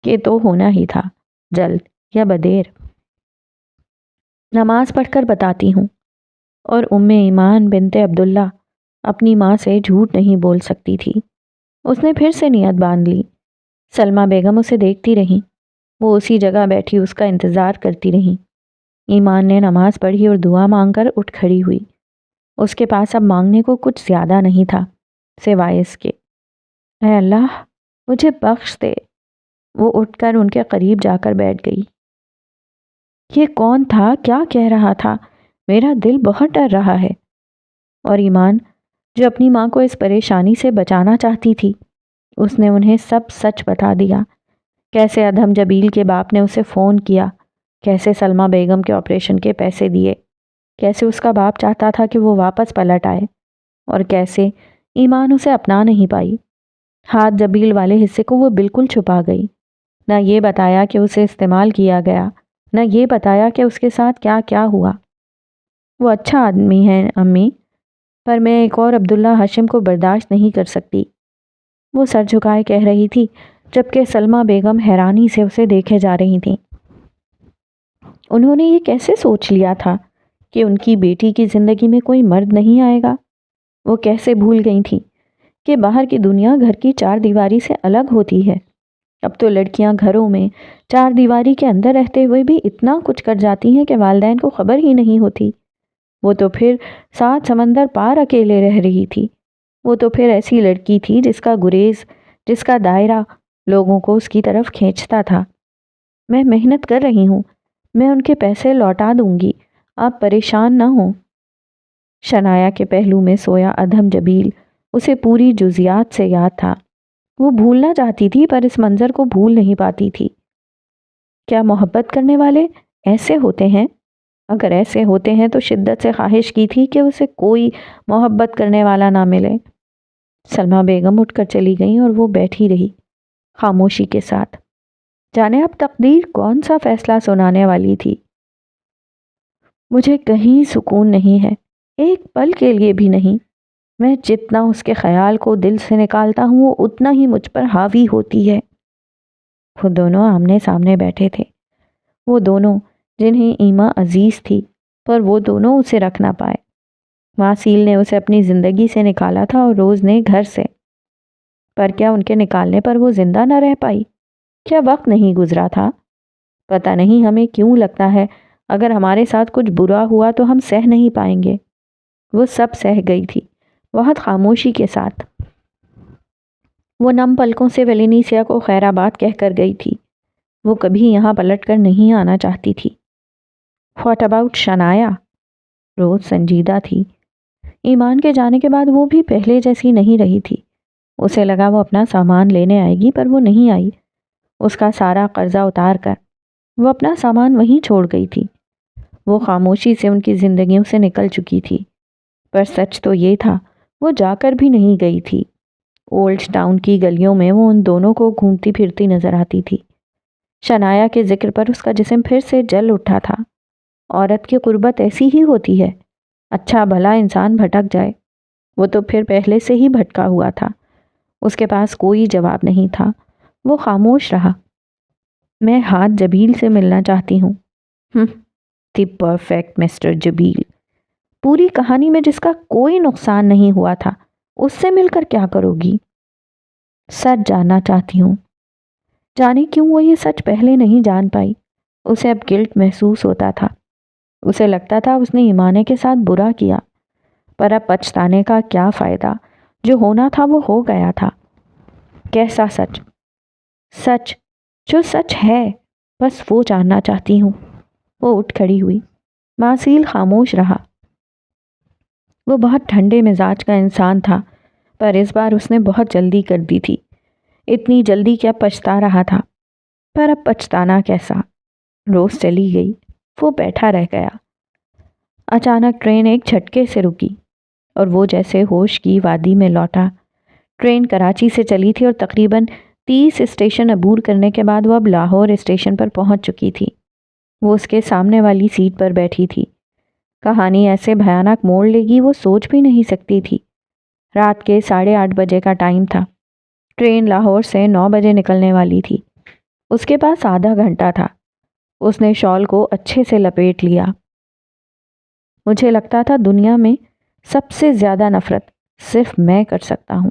کہ تو ہونا ہی تھا، جلد یا بدیر۔ نماز پڑھ کر بتاتی ہوں۔ اور ایمان بنت عبداللہ اپنی ماں سے جھوٹ نہیں بول سکتی تھی۔ اس نے پھر سے نیت باندھ لی۔ سلمہ بیگم اسے دیکھتی رہیں، وہ اسی جگہ بیٹھی اس کا انتظار کرتی رہیں۔ ایمان نے نماز پڑھی اور دعا مانگ کر اٹھ کھڑی ہوئی۔ اس کے پاس اب مانگنے کو کچھ زیادہ نہیں تھا سوائے اس کے، اے اللہ مجھے بخش دے۔ وہ اٹھ کر ان کے قریب جا کر بیٹھ گئی۔ یہ کون تھا؟ کیا کہہ رہا تھا؟ میرا دل بہت ڈر رہا ہے۔ اور ایمان جو اپنی ماں کو اس پریشانی سے بچانا چاہتی تھی، اس نے انہیں سب سچ بتا دیا۔ کیسے ادھم جبیل کے باپ نے اسے فون کیا، کیسے سلمہ بیگم کے آپریشن کے پیسے دیے، کیسے اس کا باپ چاہتا تھا کہ وہ واپس پلٹ آئے، اور کیسے ایمان اسے اپنا نہیں پائی۔ ہاتھ جبیل والے حصے کو وہ بالکل چھپا گئی، نہ یہ بتایا کہ اسے استعمال کیا گیا، نہ یہ بتایا کہ اس کے ساتھ کیا کیا ہوا۔ وہ اچھا آدمی ہے امی، پر میں ایک اور عبداللہ ہاشم کو برداشت نہیں کر سکتی، وہ سر جھکائے کہہ رہی تھی، جبکہ سلمہ بیگم حیرانی سے اسے دیکھے جا رہی تھیں۔ انہوں نے یہ کیسے سوچ لیا تھا کہ ان کی بیٹی کی زندگی میں کوئی مرد نہیں آئے گا؟ وہ کیسے بھول گئی تھیں کہ باہر کی دنیا گھر کی چار دیواری سے الگ ہوتی ہے۔ اب تو لڑکیاں گھروں میں چار دیواری کے اندر رہتے ہوئے بھی اتنا کچھ کر جاتی ہیں کہ والدین کو خبر ہی نہیں ہوتی۔ وہ تو پھر 7 سمندر پار اکیلے رہ رہی تھی۔ وہ تو پھر ایسی لڑکی تھی جس کا گریز، جس کا دائرہ لوگوں کو اس کی طرف کھینچتا تھا۔ میں محنت کر رہی ہوں، میں ان کے پیسے لوٹا دوں گی، آپ پریشان نہ ہوں۔ شنایا کے پہلو میں سویا ادھم جبیل اسے پوری جزیات سے یاد تھا۔ وہ بھولنا چاہتی تھی پر اس منظر کو بھول نہیں پاتی تھی۔ کیا محبت کرنے والے ایسے ہوتے ہیں؟ اگر ایسے ہوتے ہیں تو شدت سے خواہش کی تھی کہ اسے کوئی محبت کرنے والا نہ ملے۔ سلمیٰ بیگم اٹھ کر چلی گئیں اور وہ بیٹھی رہی خاموشی کے ساتھ۔ جانے اب تقدیر کون سا فیصلہ سنانے والی تھی۔ مجھے کہیں سکون نہیں ہے، ایک پل کے لیے بھی نہیں۔ میں جتنا اس کے خیال کو دل سے نکالتا ہوں وہ اتنا ہی مجھ پر حاوی ہوتی ہے۔ وہ دونوں آمنے سامنے بیٹھے تھے، وہ دونوں جنہیں ایما عزیز تھی، پر وہ دونوں اسے رکھ نہ پائے۔ ماسیل نے اسے اپنی زندگی سے نکالا تھا اور روز نے گھر سے، پر کیا ان کے نکالنے پر وہ زندہ نہ رہ پائی؟ کیا وقت نہیں گزرا تھا؟ پتہ نہیں ہمیں کیوں لگتا ہے اگر ہمارے ساتھ کچھ برا ہوا تو ہم سہ نہیں پائیں گے۔ وہ سب سہ گئی تھی، بہت خاموشی کے ساتھ۔ وہ نم پلکوں سے ویلینیسیا کو خیر آباد کہہ کر گئی تھی۔ وہ کبھی یہاں پلٹ کر نہیں آنا چاہتی تھی۔ What about شنایا؟ روز سنجیدہ تھی۔ ایمان کے جانے کے بعد وہ بھی پہلے جیسی نہیں رہی تھی۔ اسے لگا وہ اپنا سامان لینے آئے گی، پر وہ نہیں آئی۔ اس کا سارا قرضہ اتار کر وہ اپنا سامان وہیں چھوڑ گئی تھی۔ وہ خاموشی سے ان کی زندگیوں سے نکل چکی تھی، پر سچ تو یہ تھا وہ جا کر بھی نہیں گئی تھی۔ اولڈ ٹاؤن کی گلیوں میں وہ ان دونوں کو گھومتی پھرتی نظر آتی تھی۔ شنایا کے ذکر پر اس کا جسم پھر سے جل اٹھا تھا۔ عورت کی قربت ایسی ہی ہوتی ہے، اچھا بھلا انسان بھٹک جائے، وہ تو پھر پہلے سے ہی بھٹکا ہوا تھا۔ اس کے پاس کوئی جواب نہیں تھا، وہ خاموش رہا۔ میں ہاتھ جبیل سے ملنا چاہتی ہوں۔ دی پرفیکٹ مسٹر جبیل، پوری کہانی میں جس کا کوئی نقصان نہیں ہوا تھا، اس سے مل کر کیا کرو گی؟ سچ جاننا چاہتی ہوں۔ جانے کیوں وہ یہ سچ پہلے نہیں جان پائی۔ اسے اب گلٹ محسوس ہوتا تھا۔ اسے لگتا تھا اس نے ایمانے کے ساتھ برا کیا، پر اب پچھتانے کا کیا فائدہ؟ جو ہونا تھا وہ ہو گیا تھا۔ کیسا سچ؟ سچ جو سچ ہے، بس وہ جاننا چاہتی ہوں۔ وہ اٹھ کھڑی ہوئی۔ ماسیل خاموش رہا۔ وہ بہت ٹھنڈے مزاج کا انسان تھا، پر اس بار اس نے بہت جلدی کر دی تھی۔ اتنی جلدی کیا پچھتا رہا تھا، پر اب پچھتانا کیسا؟ روز چلی گئی، وہ بیٹھا رہ گیا۔ اچانک ٹرین ایک جھٹکے سے رکی اور وہ جیسے ہوش کی وادی میں لوٹا۔ ٹرین کراچی سے چلی تھی اور تقریباً 30 اسٹیشن عبور کرنے کے بعد وہ اب لاہور اسٹیشن پر پہنچ چکی تھی۔ وہ اس کے سامنے والی سیٹ پر بیٹھی تھی۔ کہانی ایسے بھیانک موڑ لے گی وہ سوچ بھی نہیں سکتی تھی۔ رات کے 8:30 بجے کا ٹائم تھا۔ ٹرین لاہور سے 9 بجے نکلنے والی تھی۔ اس کے پاس آدھا گھنٹہ تھا۔ اس نے شال کو اچھے سے لپیٹ لیا۔ مجھے لگتا تھا دنیا میں سب سے زیادہ نفرت صرف میں کر سکتا ہوں،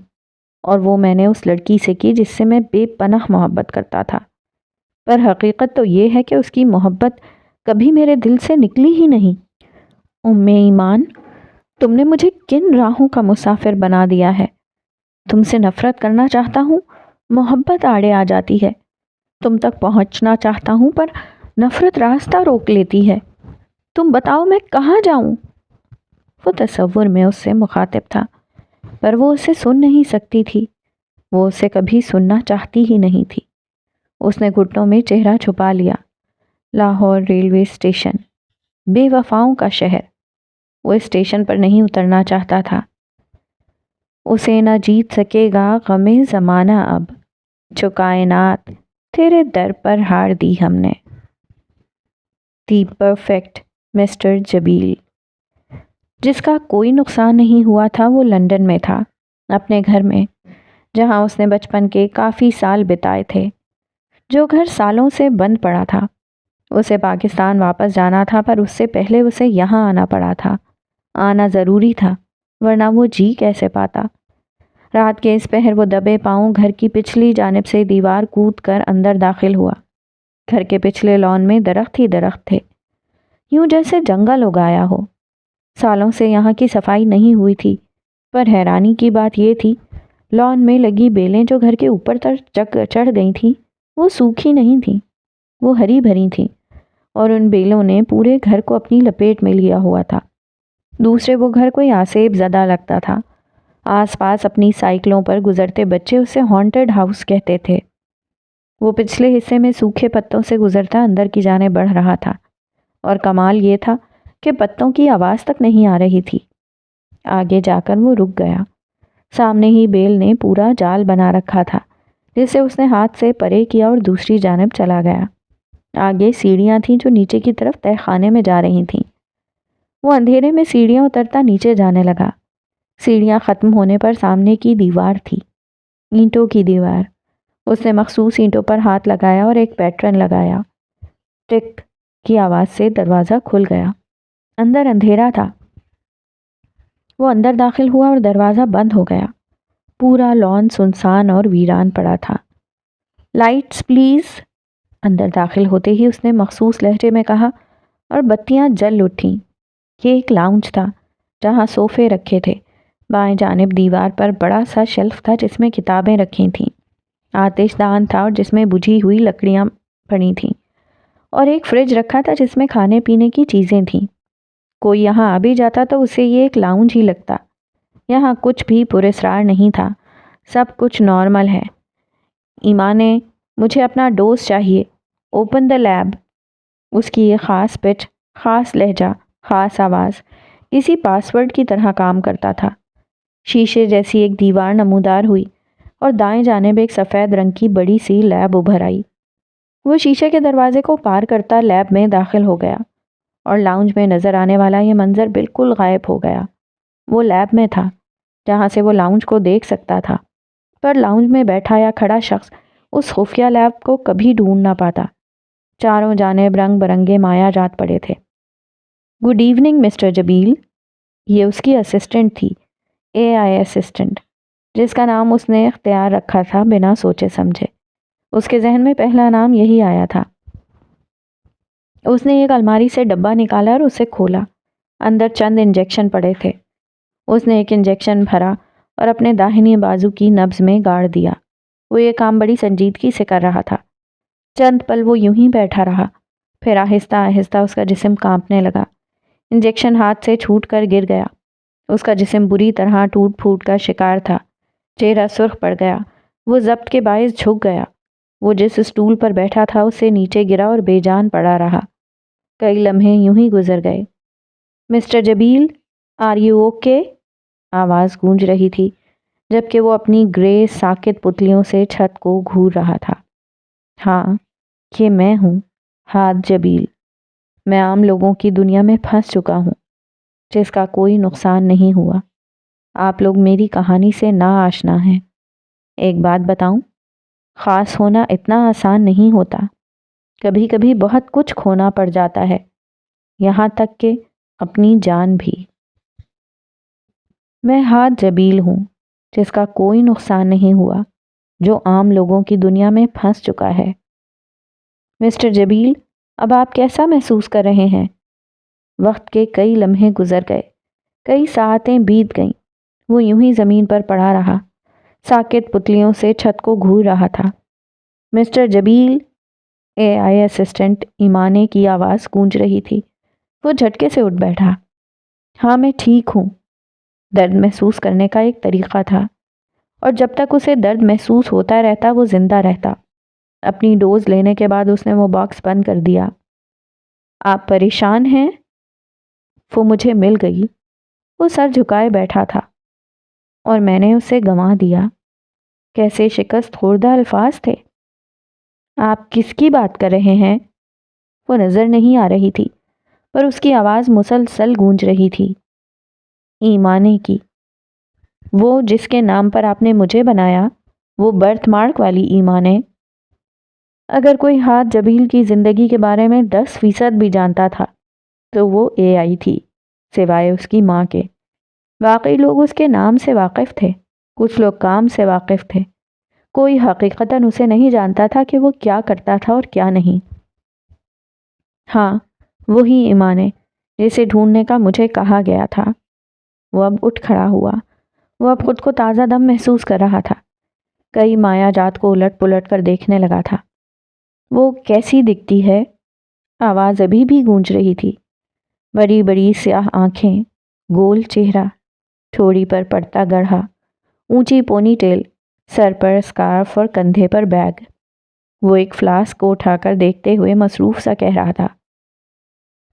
اور وہ میں نے اس لڑکی سے کی جس سے میں بے پناہ محبت کرتا تھا۔ پر حقیقت تو یہ ہے کہ اس کی محبت کبھی میرے دل سے نکلی ہی نہیں۔ ام ایمان، تم نے مجھے کن راہوں کا مسافر بنا دیا ہے؟ تم سے نفرت کرنا چاہتا ہوں، محبت آڑے آ جاتی ہے۔ تم تک پہنچنا چاہتا ہوں، پر نفرت راستہ روک لیتی ہے۔ تم بتاؤ میں کہاں جاؤں؟ وہ تصور میں اس سے مخاطب تھا، پر وہ اسے سن نہیں سکتی تھی۔ وہ اسے کبھی سننا چاہتی ہی نہیں تھی۔ اس نے گھٹنوں میں چہرہ چھپا لیا۔ لاہور ریلوے اسٹیشن، بے وفاؤں کا شہر۔ وہ اسٹیشن پر نہیں اترنا چاہتا تھا۔ اسے نہ جیت سکے گا غم زمانہ اب، جو کائنات تیرے در پر ہار دی ہم نے۔ The perfect mister جبیل۔ جس کا کوئی نقصان نہیں ہوا تھا وہ لندن میں تھا، اپنے گھر میں، جہاں اس نے بچپن کے کافی سال بتائے تھے۔ جو گھر سالوں سے بند پڑا تھا۔ اسے پاکستان واپس جانا تھا، پر اس سے پہلے اسے یہاں آنا پڑا تھا۔ آنا ضروری تھا، ورنہ وہ جی کیسے پاتا؟ رات کے اس پہر وہ دبے پاؤں گھر کی پچھلی جانب سے دیوار کود کر اندر داخل ہوا۔ گھر کے پچھلے لان میں درخت ہی درخت تھے، یوں جیسے جنگل اگایا ہو۔ سالوں سے یہاں کی صفائی نہیں ہوئی تھی، پر حیرانی کی بات یہ تھی لان میں لگی بیلیں جو گھر کے اوپر تک چڑھ گئی تھیں وہ سوکھی نہیں تھیں، وہ ہری بھری تھیں، اور ان بیلوں نے پورے گھر کو اپنی لپیٹ میں لیا ہوا تھا۔ دوسرے وہ گھر کوئی آسیب زدہ لگتا تھا۔ آس پاس اپنی سائیکلوں پر گزرتے بچے اسے ہانٹڈ ہاؤس کہتے تھے۔ وہ پچھلے حصے میں سوکھے پتوں سے گزرتا اندر کی جانب بڑھ رہا تھا۔ اور کمال یہ تھا کہ پتوں کی آواز تک نہیں آ رہی تھی۔ آگے جا کر وہ رک گیا۔ سامنے ہی بیل نے پورا جال بنا رکھا تھا جسے اس نے ہاتھ سے پرے کیا اور دوسری جانب چلا گیا۔ آگے سیڑھیاں تھیں جو نیچے کی طرف تہہ خانے میں جا رہی تھیں۔ وہ اندھیرے میں سیڑھیاں اترتا نیچے جانے لگا۔ سیڑھیاں ختم ہونے پر سامنے کی دیوار تھی، اینٹوں کی دیوار۔ اس نے مخصوص اینٹوں پر ہاتھ لگایا اور ایک پیٹرن لگایا۔ ٹک کی آواز سے دروازہ کھل گیا۔ اندر اندھیرا تھا۔ وہ اندر داخل ہوا اور دروازہ بند ہو گیا۔ پورا لان سنسان اور ویران پڑا تھا۔ لائٹس پلیز، اندر داخل ہوتے ہی اس نے مخصوص لہجے میں کہا اور بتیاں جل اٹھیں۔ یہ ایک لاؤنج تھا جہاں صوفے رکھے تھے۔ بائیں جانب دیوار پر بڑا سا شیلف تھا جس میں کتابیں رکھی تھیں۔ آتش دان تھا اور جس میں بجھی ہوئی لکڑیاں پڑی تھیں، اور ایک فریج رکھا تھا جس میں کھانے پینے کی چیزیں تھیں۔ کوئی یہاں آ بھی جاتا تو اسے یہ ایک لاؤنج ہی لگتا۔ یہاں کچھ بھی پراسرار نہیں تھا، سب کچھ نارمل ہے۔ ایمانے، مجھے اپنا ڈوز چاہیے، اوپن دا لیب۔ اس کی یہ خاص پچ، خاص لہجہ، خاص آواز کسی پاسورڈ کی طرح کام کرتا تھا۔ شیشے جیسی ایک دیوار نمودار ہوئی اور دائیں جانب ایک سفید رنگ کی بڑی سی لیب ابھر آئی۔ وہ شیشے کے دروازے کو پار کرتا لیب میں داخل ہو گیا اور لاؤنج میں نظر آنے والا یہ منظر بالکل غائب ہو گیا۔ وہ لیب میں تھا جہاں سے وہ لاؤنج کو دیکھ سکتا تھا، پر لاؤنج میں بیٹھا یا کھڑا شخص اس خفیہ لیب کو کبھی ڈھونڈ نہ پاتا۔ چاروں جانب رنگ برنگے مایا جات پڑے تھے۔ گڈ ایوننگ مسٹر جبیل، یہ اس کی اسسٹنٹ تھی، AI اسسٹنٹ، جس کا نام اس نے اختیار رکھا تھا بنا سوچے سمجھے۔ اس کے ذہن میں پہلا نام یہی آیا تھا۔ اس نے ایک الماری سے ڈبہ نکالا اور اسے کھولا۔ اندر چند انجیکشن پڑے تھے۔ اس نے ایک انجیکشن بھرا اور اپنے داہنی بازو کی نبض میں گاڑ دیا۔ وہ یہ کام بڑی سنجیدگی سے کر رہا تھا۔ چند پل وہ یوں ہی بیٹھا رہا، پھر آہستہ آہستہ اس کا جسم کانپنے لگا۔ انجیکشن ہاتھ سے چھوٹ کر گر گیا۔ اس کا جسم بری طرح ٹوٹ پھوٹ کا شکار تھا۔ چہرہ سرخ پڑ گیا۔ وہ ضبط کے باعث جھک گیا۔ وہ جس اسٹول پر بیٹھا تھا اس سے نیچے گرا اور بے جان پڑا رہا۔ کئی لمحے یوں ہی گزر گئے۔ Mr Jabeel, are you okay? آواز گونج رہی تھی جبکہ وہ اپنی گرے ساکت پتلیوں سے چھت کو گھور رہا تھا۔ ہاں، یہ میں ہوں، ہاد جبیل۔ میں عام لوگوں کی دنیا میں پھنس چکا ہوں جس کا کوئی نقصان نہیں ہوا۔ آپ لوگ میری کہانی سے نا آشنا ہیں۔ ایک بات بتاؤں، خاص ہونا اتنا آسان نہیں ہوتا۔ کبھی کبھی بہت کچھ کھونا پڑ جاتا ہے، یہاں تک کہ اپنی جان بھی۔ میں ہاد جبیل ہوں جس کا کوئی نقصان نہیں ہوا، جو عام لوگوں کی دنیا میں پھنس چکا ہے۔ مسٹر جبیل، اب آپ کیسا محسوس کر رہے ہیں؟ وقت کے کئی لمحے گزر گئے، کئی ساعتیں بیت گئیں۔ وہ یوں ہی زمین پر پڑا رہا، ساکت پتلیوں سے چھت کو گھور رہا تھا۔ مسٹر جبیل، AI اسسٹنٹ ایمانے کی آواز گونج رہی تھی۔ وہ جھٹکے سے اٹھ بیٹھا۔ ہاں، میں ٹھیک ہوں۔ درد محسوس کرنے کا ایک طریقہ تھا، اور جب تک اسے درد محسوس ہوتا رہتا وہ زندہ رہتا۔ اپنی ڈوز لینے کے بعد اس نے وہ باکس بند کر دیا۔ آپ پریشان ہیں؟ وہ مجھے مل گئی۔ وہ سر جھکائے بیٹھا تھا، اور میں نے اسے گنوا دیا۔ کیسے شکست خوردہ الفاظ تھے۔ آپ کس کی بات کر رہے ہیں؟ وہ نظر نہیں آ رہی تھی، پر اس کی آواز مسلسل گونج رہی تھی۔ ایمانے کی، وہ جس کے نام پر آپ نے مجھے بنایا، وہ برتھ مارک والی ایمانے۔ اگر کوئی ہاد جبیل کی زندگی کے بارے میں 10% بھی جانتا تھا تو وہ AI تھی، سوائے اس کی ماں کے۔ باقی لوگ اس کے نام سے واقف تھے، کچھ لوگ کام سے واقف تھے۔ کوئی حقیقتاً اسے نہیں جانتا تھا کہ وہ کیا کرتا تھا اور کیا نہیں۔ ہاں، وہی ایمانے جسے ڈھونڈنے کا مجھے کہا گیا تھا۔ وہ اب اٹھ کھڑا ہوا۔ وہ اب خود کو تازہ دم محسوس کر رہا تھا۔ کئی مایا جات کو الٹ پلٹ کر دیکھنے لگا تھا۔ وہ کیسی دکھتی ہے؟ آواز ابھی بھی گونج رہی تھی۔ بڑی بڑی سیاہ آنکھیں، گول چہرہ، ٹھوڑی پر پڑتا گڑھا، اونچی پونی ٹیل، سر پر اسکارف اور کندھے پر بیگ۔ وہ ایک فلاسک کو اٹھا کر دیکھتے ہوئے مصروف سا کہہ رہا تھا،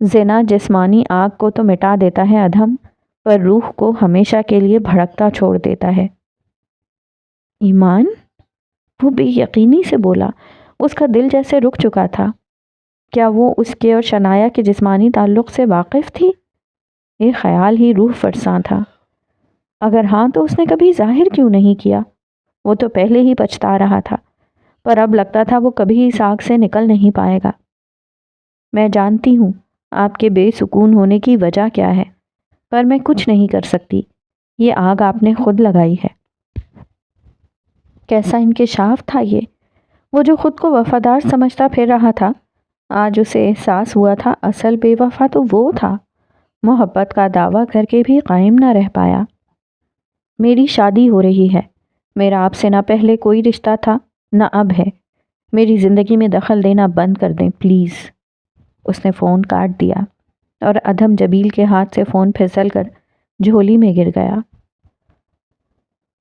زنا جسمانی آگ کو تو مٹا دیتا ہے ادھم، پر روح کو ہمیشہ کے لیے بھڑکتا چھوڑ دیتا ہے۔ ایمان؟ وہ بے یقینی سے بولا۔ اس کا دل جیسے رک چکا تھا۔ کیا وہ اس کے اور شنایا کے جسمانی تعلق سے واقف تھی؟ یہ خیال ہی روح فرساں تھا۔ اگر ہاں تو اس نے کبھی ظاہر کیوں نہیں کیا؟ وہ تو پہلے ہی پچھتا رہا تھا، پر اب لگتا تھا وہ کبھی اس آگ سے نکل نہیں پائے گا۔ میں جانتی ہوں آپ کے بے سکون ہونے کی وجہ کیا ہے، پر میں کچھ نہیں کر سکتی۔ یہ آگ آپ نے خود لگائی ہے۔ کیسا انکشاف تھا یہ! وہ جو خود کو وفادار سمجھتا پھر رہا تھا، آج اسے احساس ہوا تھا اصل بے وفا تو وہ تھا۔ محبت کا دعویٰ کر کے بھی قائم نہ رہ پایا۔ میری شادی ہو رہی ہے۔ میرا آپ سے نہ پہلے کوئی رشتہ تھا نہ اب ہے۔ میری زندگی میں دخل دینا بند کر دیں پلیز۔ اس نے فون کاٹ دیا اور ادھم جبیل کے ہاتھ سے فون پھسل کر جھولی میں گر گیا۔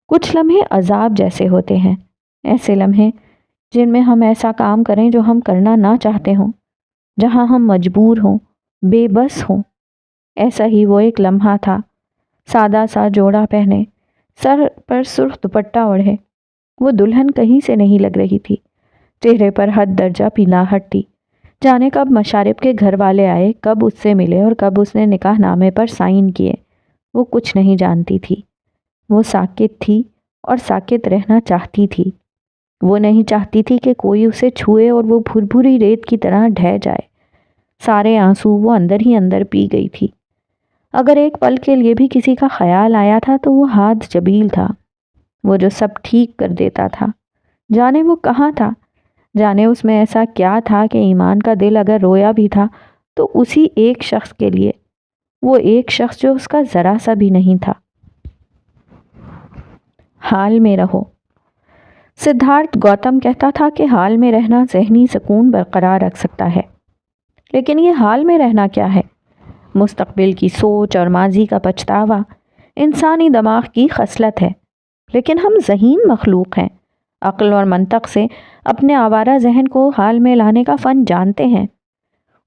کچھ لمحے عذاب جیسے ہوتے ہیں، ایسے لمحے جن میں ہم ایسا کام کریں جو ہم کرنا نہ چاہتے ہوں، جہاں ہم مجبور ہوں، بے بس ہوں۔ ایسا ہی وہ ایک لمحہ تھا۔ سادہ سا جوڑا پہنے، سر پر سرخ دوپٹہ اوڑھے، وہ دلہن کہیں سے نہیں لگ رہی تھی۔ چہرے پر حد درجہ پیناہٹ تھی۔ جانے کب مشارب کے گھر والے آئے، کب اس سے ملے اور کب اس نے نکاح نامے پر سائن کیے، وہ کچھ نہیں جانتی تھی۔ وہ ساکت تھی اور ساکت رہنا چاہتی تھی۔ وہ نہیں چاہتی تھی کہ کوئی اسے چھوئے اور وہ بھربھری ریت کی طرح ڈھہ جائے۔ سارے آنسو وہ اندر ہی اندر پی گئی تھی۔ اگر ایک پل کے لیے بھی کسی کا خیال آیا تھا تو وہ ہاتھ جبیل تھا، وہ جو سب ٹھیک کر دیتا تھا۔ جانے وہ کہاں تھا، جانے اس میں ایسا کیا تھا کہ ایمان کا دل اگر رویا بھی تھا تو اسی ایک شخص کے لیے، وہ ایک شخص جو اس کا ذرا سا بھی نہیں تھا۔ حال میں رہو۔ سدھارتھ گوتم کہتا تھا کہ حال میں رہنا ذہنی سکون برقرار رکھ سکتا ہے، لیکن یہ حال میں رہنا کیا ہے؟ مستقبل کی سوچ اور ماضی کا پچھتاوا انسانی دماغ کی خصلت ہے، لیکن ہم ذہین مخلوق ہیں۔ عقل اور منطق سے اپنے آوارہ ذہن کو حال میں لانے کا فن جانتے ہیں،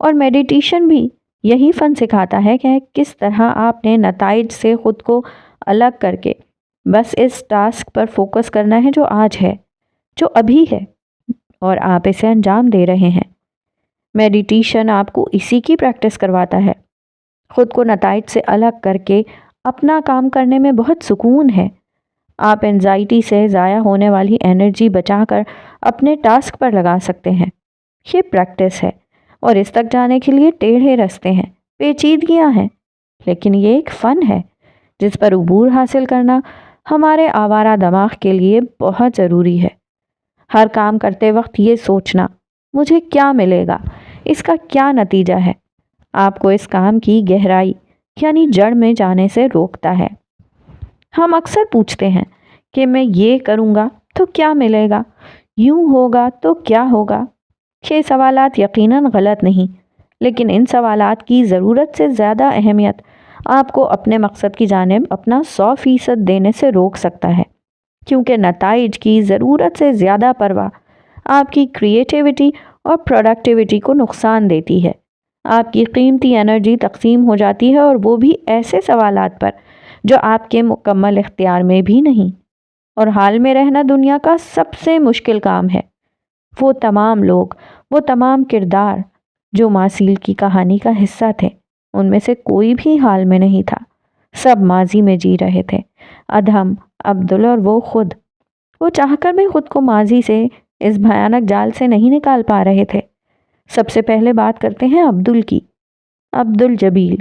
اور میڈیٹیشن بھی یہی فن سکھاتا ہے کہ کس طرح آپ نے نتائج سے خود کو الگ کر کے بس اس ٹاسک پر فوکس کرنا ہے جو آج ہے، جو ابھی ہے، اور آپ اسے انجام دے رہے ہیں۔ میڈیٹیشن آپ کو اسی کی پریکٹس کرواتا ہے۔ خود کو نتائج سے الگ کر کے اپنا کام کرنے میں بہت سکون ہے۔ آپ انزائٹی سے ضائع ہونے والی انرجی بچا کر اپنے ٹاسک پر لگا سکتے ہیں۔ یہ پریکٹس ہے، اور اس تک جانے کے لیے ٹیڑھے راستے ہیں، پیچیدگیاں ہیں، لیکن یہ ایک فن ہے جس پر عبور حاصل کرنا ہمارے آوارہ دماغ کے لیے بہت ضروری ہے۔ ہر کام کرتے وقت یہ سوچنا، مجھے کیا ملے گا، اس کا کیا نتیجہ ہے، آپ کو اس کام کی گہرائی یعنی جڑ میں جانے سے روکتا ہے۔ ہم اکثر پوچھتے ہیں کہ میں یہ کروں گا تو کیا ملے گا، یوں ہوگا تو کیا ہوگا۔ یہ سوالات یقیناً غلط نہیں، لیکن ان سوالات کی ضرورت سے زیادہ اہمیت آپ کو اپنے مقصد کی جانب اپنا 100% دینے سے روک سکتا ہے، کیونکہ نتائج کی ضرورت سے زیادہ پرواہ آپ کی کریٹیوٹی اور پروڈکٹیوٹی کو نقصان دیتی ہے۔ آپ کی قیمتی انرجی تقسیم ہو جاتی ہے، اور وہ بھی ایسے سوالات پر جو آپ کے مکمل اختیار میں بھی نہیں۔ اور حال میں رہنا دنیا کا سب سے مشکل کام ہے۔ وہ تمام لوگ، وہ تمام کردار جو ماسیل کی کہانی کا حصہ تھے، ان میں سے کوئی بھی حال میں نہیں تھا۔ سب ماضی میں جی رہے تھے، ادھم، عبدل اور وہ خود۔ وہ چاہ کر بھی خود کو ماضی سے، اس بھیانک جال سے نہیں نکال پا رہے تھے۔ سب سے پہلے بات کرتے ہیں عبدل کی۔ عبدل جبیل،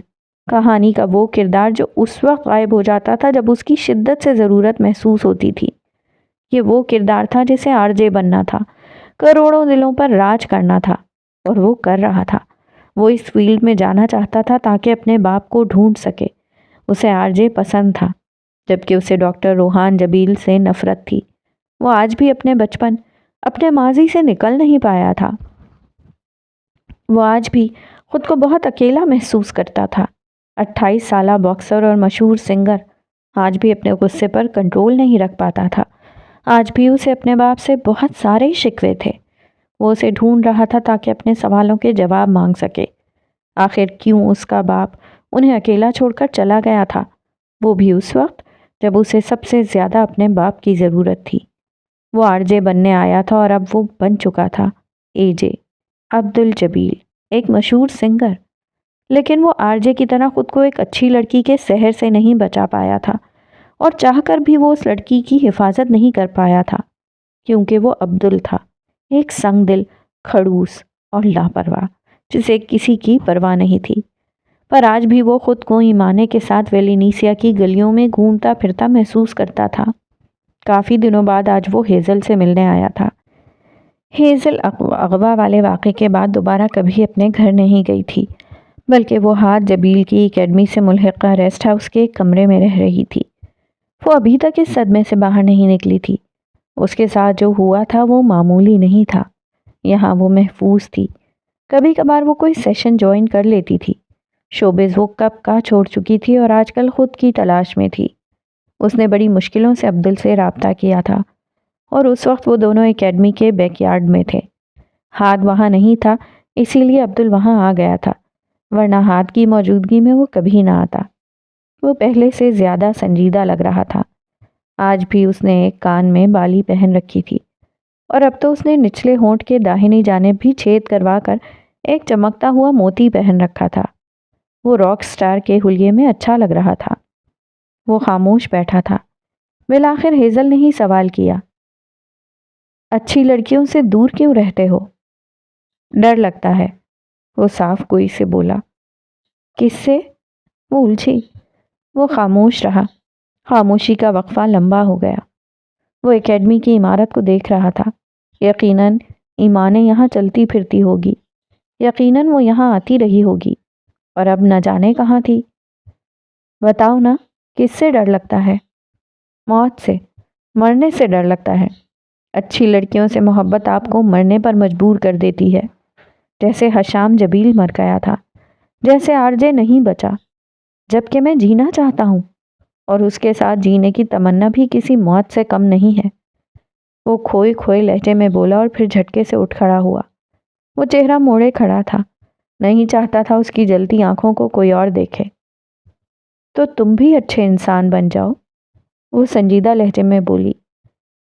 کہانی کا وہ کردار جو اس وقت غائب ہو جاتا تھا جب اس کی شدت سے ضرورت محسوس ہوتی تھی۔ یہ وہ کردار تھا جسے آر جے بننا تھا، کروڑوں دلوں پر راج کرنا تھا، اور وہ کر رہا تھا۔ وہ اس فیلڈ میں جانا چاہتا تھا تاکہ اپنے باپ کو ڈھونڈ سکے۔ اسے آر جے پسند تھا، جبکہ اسے ڈاکٹر روحان جبیل سے نفرت تھی۔ وہ آج بھی اپنے بچپن، اپنے ماضی سے نکل نہیں پایا تھا۔ وہ آج بھی خود کو بہت اکیلا محسوس کرتا تھا۔ 28 سالہ باکسر اور مشہور سنگر آج بھی اپنے غصے پر کنٹرول نہیں رکھ پاتا تھا۔ آج بھی اسے اپنے باپ سے بہت سارے شکوے تھے۔ وہ اسے ڈھونڈ رہا تھا تاکہ اپنے سوالوں کے جواب مانگ سکے۔ آخر کیوں اس کا باپ انہیں اکیلا چھوڑ کر چلا گیا تھا، وہ بھی اس وقت جب اسے سب سے زیادہ اپنے باپ کی ضرورت تھی۔ وہ آر جے بننے آیا تھا اور اب وہ بن چکا تھا اے جے، عبدالجلیل، ایک مشہور سنگر۔ لیکن وہ آر جے کی طرح خود کو ایک اچھی لڑکی کے سحر سے نہیں بچا پایا تھا، اور چاہ کر بھی وہ اس لڑکی کی حفاظت نہیں کر پایا تھا، کیونکہ وہ عبدل تھا، ایک سنگ دل، کھڑوس اور لاپرواہ، جسے کسی کی پرواہ نہیں تھی۔ پر آج بھی وہ خود کو ایمانے کے ساتھ ویلینیسیا کی گلیوں میں گھومتا پھرتا محسوس کرتا تھا۔ کافی دنوں بعد آج وہ ہیزل سے ملنے آیا تھا۔ ہیزل اغوا والے واقعے کے بعد دوبارہ کبھی اپنے گھر نہیں گئی تھی، بلکہ وہ ہاتھ جبیل کی اکیڈمی سے ملحقہ ریسٹ ہاؤس کے ایک کمرے میں رہ رہی تھی۔ وہ ابھی تک اس صدمے سے باہر نہیں نکلی تھی۔ اس کے ساتھ جو ہوا تھا وہ معمولی نہیں تھا۔ یہاں وہ محفوظ تھی۔ کبھی کبھار وہ کوئی سیشن جوائن کر لیتی تھی۔ شوبز وہ کب کا چھوڑ چکی تھی اور آج کل خود کی تلاش میں تھی۔ اس نے بڑی مشکلوں سے عبدل سے رابطہ کیا تھا، اور اس وقت وہ دونوں اکیڈمی کے بیک یارڈ میں تھے۔ ہاتھ وہاں نہیں تھا، اسی لیے عبدل وہاں آ گیا تھا، ورنہ ہاتھ کی موجودگی میں وہ کبھی نہ آتا۔ وہ پہلے سے زیادہ سنجیدہ لگ رہا تھا۔ آج بھی اس نے ایک کان میں بالی پہن رکھی تھی، اور اب تو اس نے نچلے ہونٹ کے داہنی جانب بھی چھید کروا کر ایک چمکتا ہوا موتی پہن رکھا تھا۔ وہ راک سٹار کے حلیے میں اچھا لگ رہا تھا۔ وہ خاموش بیٹھا تھا۔ بالآخر ہیزل نے ہی سوال کیا، اچھی لڑکیوں سے دور کیوں رہتے ہو؟ ڈر لگتا ہے، وہ صاف گوئی سے بولا۔ کس سے؟ وہ الجھی۔ وہ خاموش رہا۔ خاموشی کا وقفہ لمبا ہو گیا۔ وہ اکیڈمی کی عمارت کو دیکھ رہا تھا۔ یقیناً ایمانیں یہاں چلتی پھرتی ہوگی، یقیناً وہ یہاں آتی رہی ہوگی، اور اب نہ جانے کہاں تھی۔ بتاؤ نا، کس سے ڈر لگتا ہے؟ موت سے، مرنے سے ڈر لگتا ہے۔ اچھی لڑکیوں سے محبت آپ کو مرنے پر مجبور کر دیتی ہے، جیسے حشام جبیل مر گیا تھا، جیسے آر جے نہیں بچا، جبکہ میں جینا چاہتا ہوں، اور اس کے ساتھ جینے کی تمنا بھی کسی موت سے کم نہیں ہے۔ وہ کھوئے کھوئے لہجے میں بولا اور پھر جھٹکے سے اٹھ کھڑا ہوا۔ وہ چہرہ موڑے کھڑا تھا، نہیں چاہتا تھا اس کی جلتی آنکھوں کو کوئی اور دیکھے۔ تو تم بھی اچھے انسان بن جاؤ، وہ سنجیدہ لہجے میں بولی۔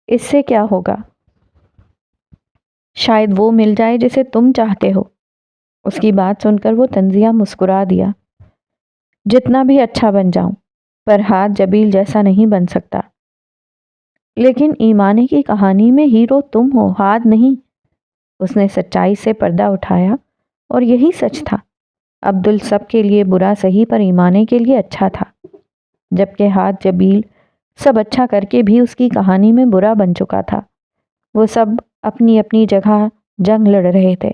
اس سے کیا ہوگا؟ شاید وہ مل جائے جسے تم چاہتے ہو۔ اس کی بات سن کر وہ طنزیہ مسکرا دیا۔ جتنا بھی اچھا بن جاؤں، پر ہاتھ جبیل جیسا نہیں بن سکتا۔ لیکن ایمانے کی کہانی میں ہیرو تم ہو، ہاتھ نہیں۔ اس نے سچائی سے پردہ اٹھایا، اور یہی سچ تھا۔ عبدل سب کے لیے برا سہی، پر ایمانے کے لیے اچھا تھا، جبکہ ہاتھ جبیل سب اچھا کر کے بھی اس کی کہانی میں برا بن چکا تھا۔ وہ سب اپنی اپنی جگہ جنگ لڑ رہے تھے،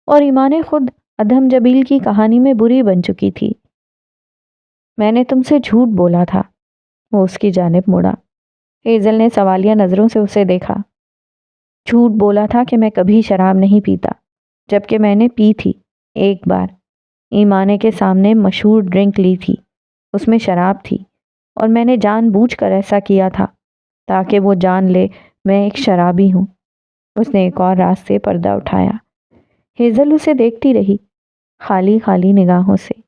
اور ایمانے خود ادھم جبیل کی کہانی میں بری بن چکی تھی۔ میں نے تم سے جھوٹ بولا تھا، وہ اس کی جانب مڑا۔ ہیزل نے سوالیہ نظروں سے اسے دیکھا۔ جھوٹ بولا تھا کہ میں کبھی شراب نہیں پیتا، جبکہ میں نے پی تھی ایک بار۔ ایمانے کے سامنے مشہور ڈرنک لی تھی، اس میں شراب تھی، اور میں نے جان بوجھ کر ایسا کیا تھا تاکہ وہ جان لے میں ایک شرابی ہوں۔ اس نے ایک اور راز سے پردہ اٹھایا۔ ہیزل اسے دیکھتی رہی، خالی خالی نگاہوں سے۔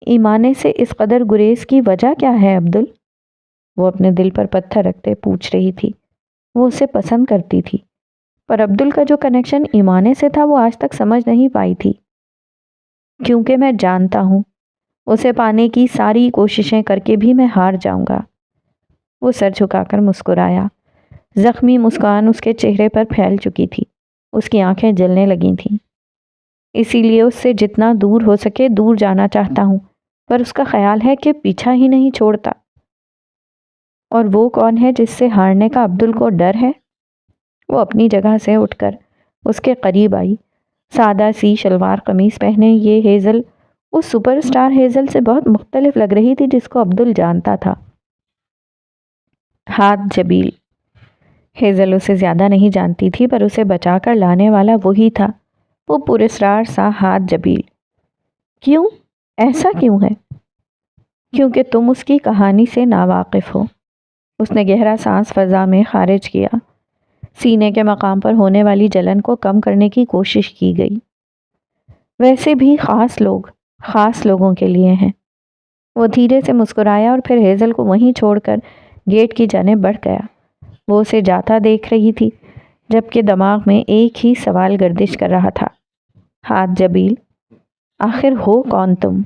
ایمانے سے اس قدر گریز کی وجہ کیا ہے عبدل؟ وہ اپنے دل پر پتھر رکھتے پوچھ رہی تھی۔ وہ اسے پسند کرتی تھی، پر عبدل کا جو کنیکشن ایمانے سے تھا وہ آج تک سمجھ نہیں پائی تھی۔ کیونکہ میں جانتا ہوں اسے پانے کی ساری کوششیں کر کے بھی میں ہار جاؤں گا۔ وہ سر جھکا کر مسکرایا۔ زخمی مسکان اس کے چہرے پر پھیل چکی تھی، اس کی آنکھیں جلنے لگی تھیں۔ اسی لیے اس سے جتنا دور ہو سکے دور جانا چاہتا ہوں، پر اس کا خیال ہے کہ پیچھا ہی نہیں چھوڑتا۔ اور وہ کون ہے جس سے ہارنے کا عبدل کو ڈر ہے؟ وہ اپنی جگہ سے اٹھ کر اس کے قریب آئی۔ سادہ سی شلوار قمیص پہنے یہ ہیزل اس سپر سٹار ہیزل سے بہت مختلف لگ رہی تھی جس کو عبدل جانتا تھا۔ ہاتھ جبیل۔ ہیزل اسے زیادہ نہیں جانتی تھی، پر اسے بچا کر لانے والا وہی تھا، وہ پراسرار سا ہاتھ جبیل۔ کیوں؟ ایسا کیوں ہے؟ کیونکہ تم اس کی کہانی سے ناواقف ہو۔ اس نے گہرا سانس فضا میں خارج کیا۔ سینے کے مقام پر ہونے والی جلن کو کم کرنے کی کوشش کی گئی۔ ویسے بھی خاص لوگ خاص لوگوں کے لیے ہیں۔ وہ دھیرے سے مسکرایا اور پھر ہیزل کو وہیں چھوڑ کر گیٹ کی جانب بڑھ گیا۔ وہ اسے جاتا دیکھ رہی تھی جبکہ دماغ میں ایک ہی سوال گردش کر رہا تھا، ہاتھ جبیل، آخر ہو کون تم؟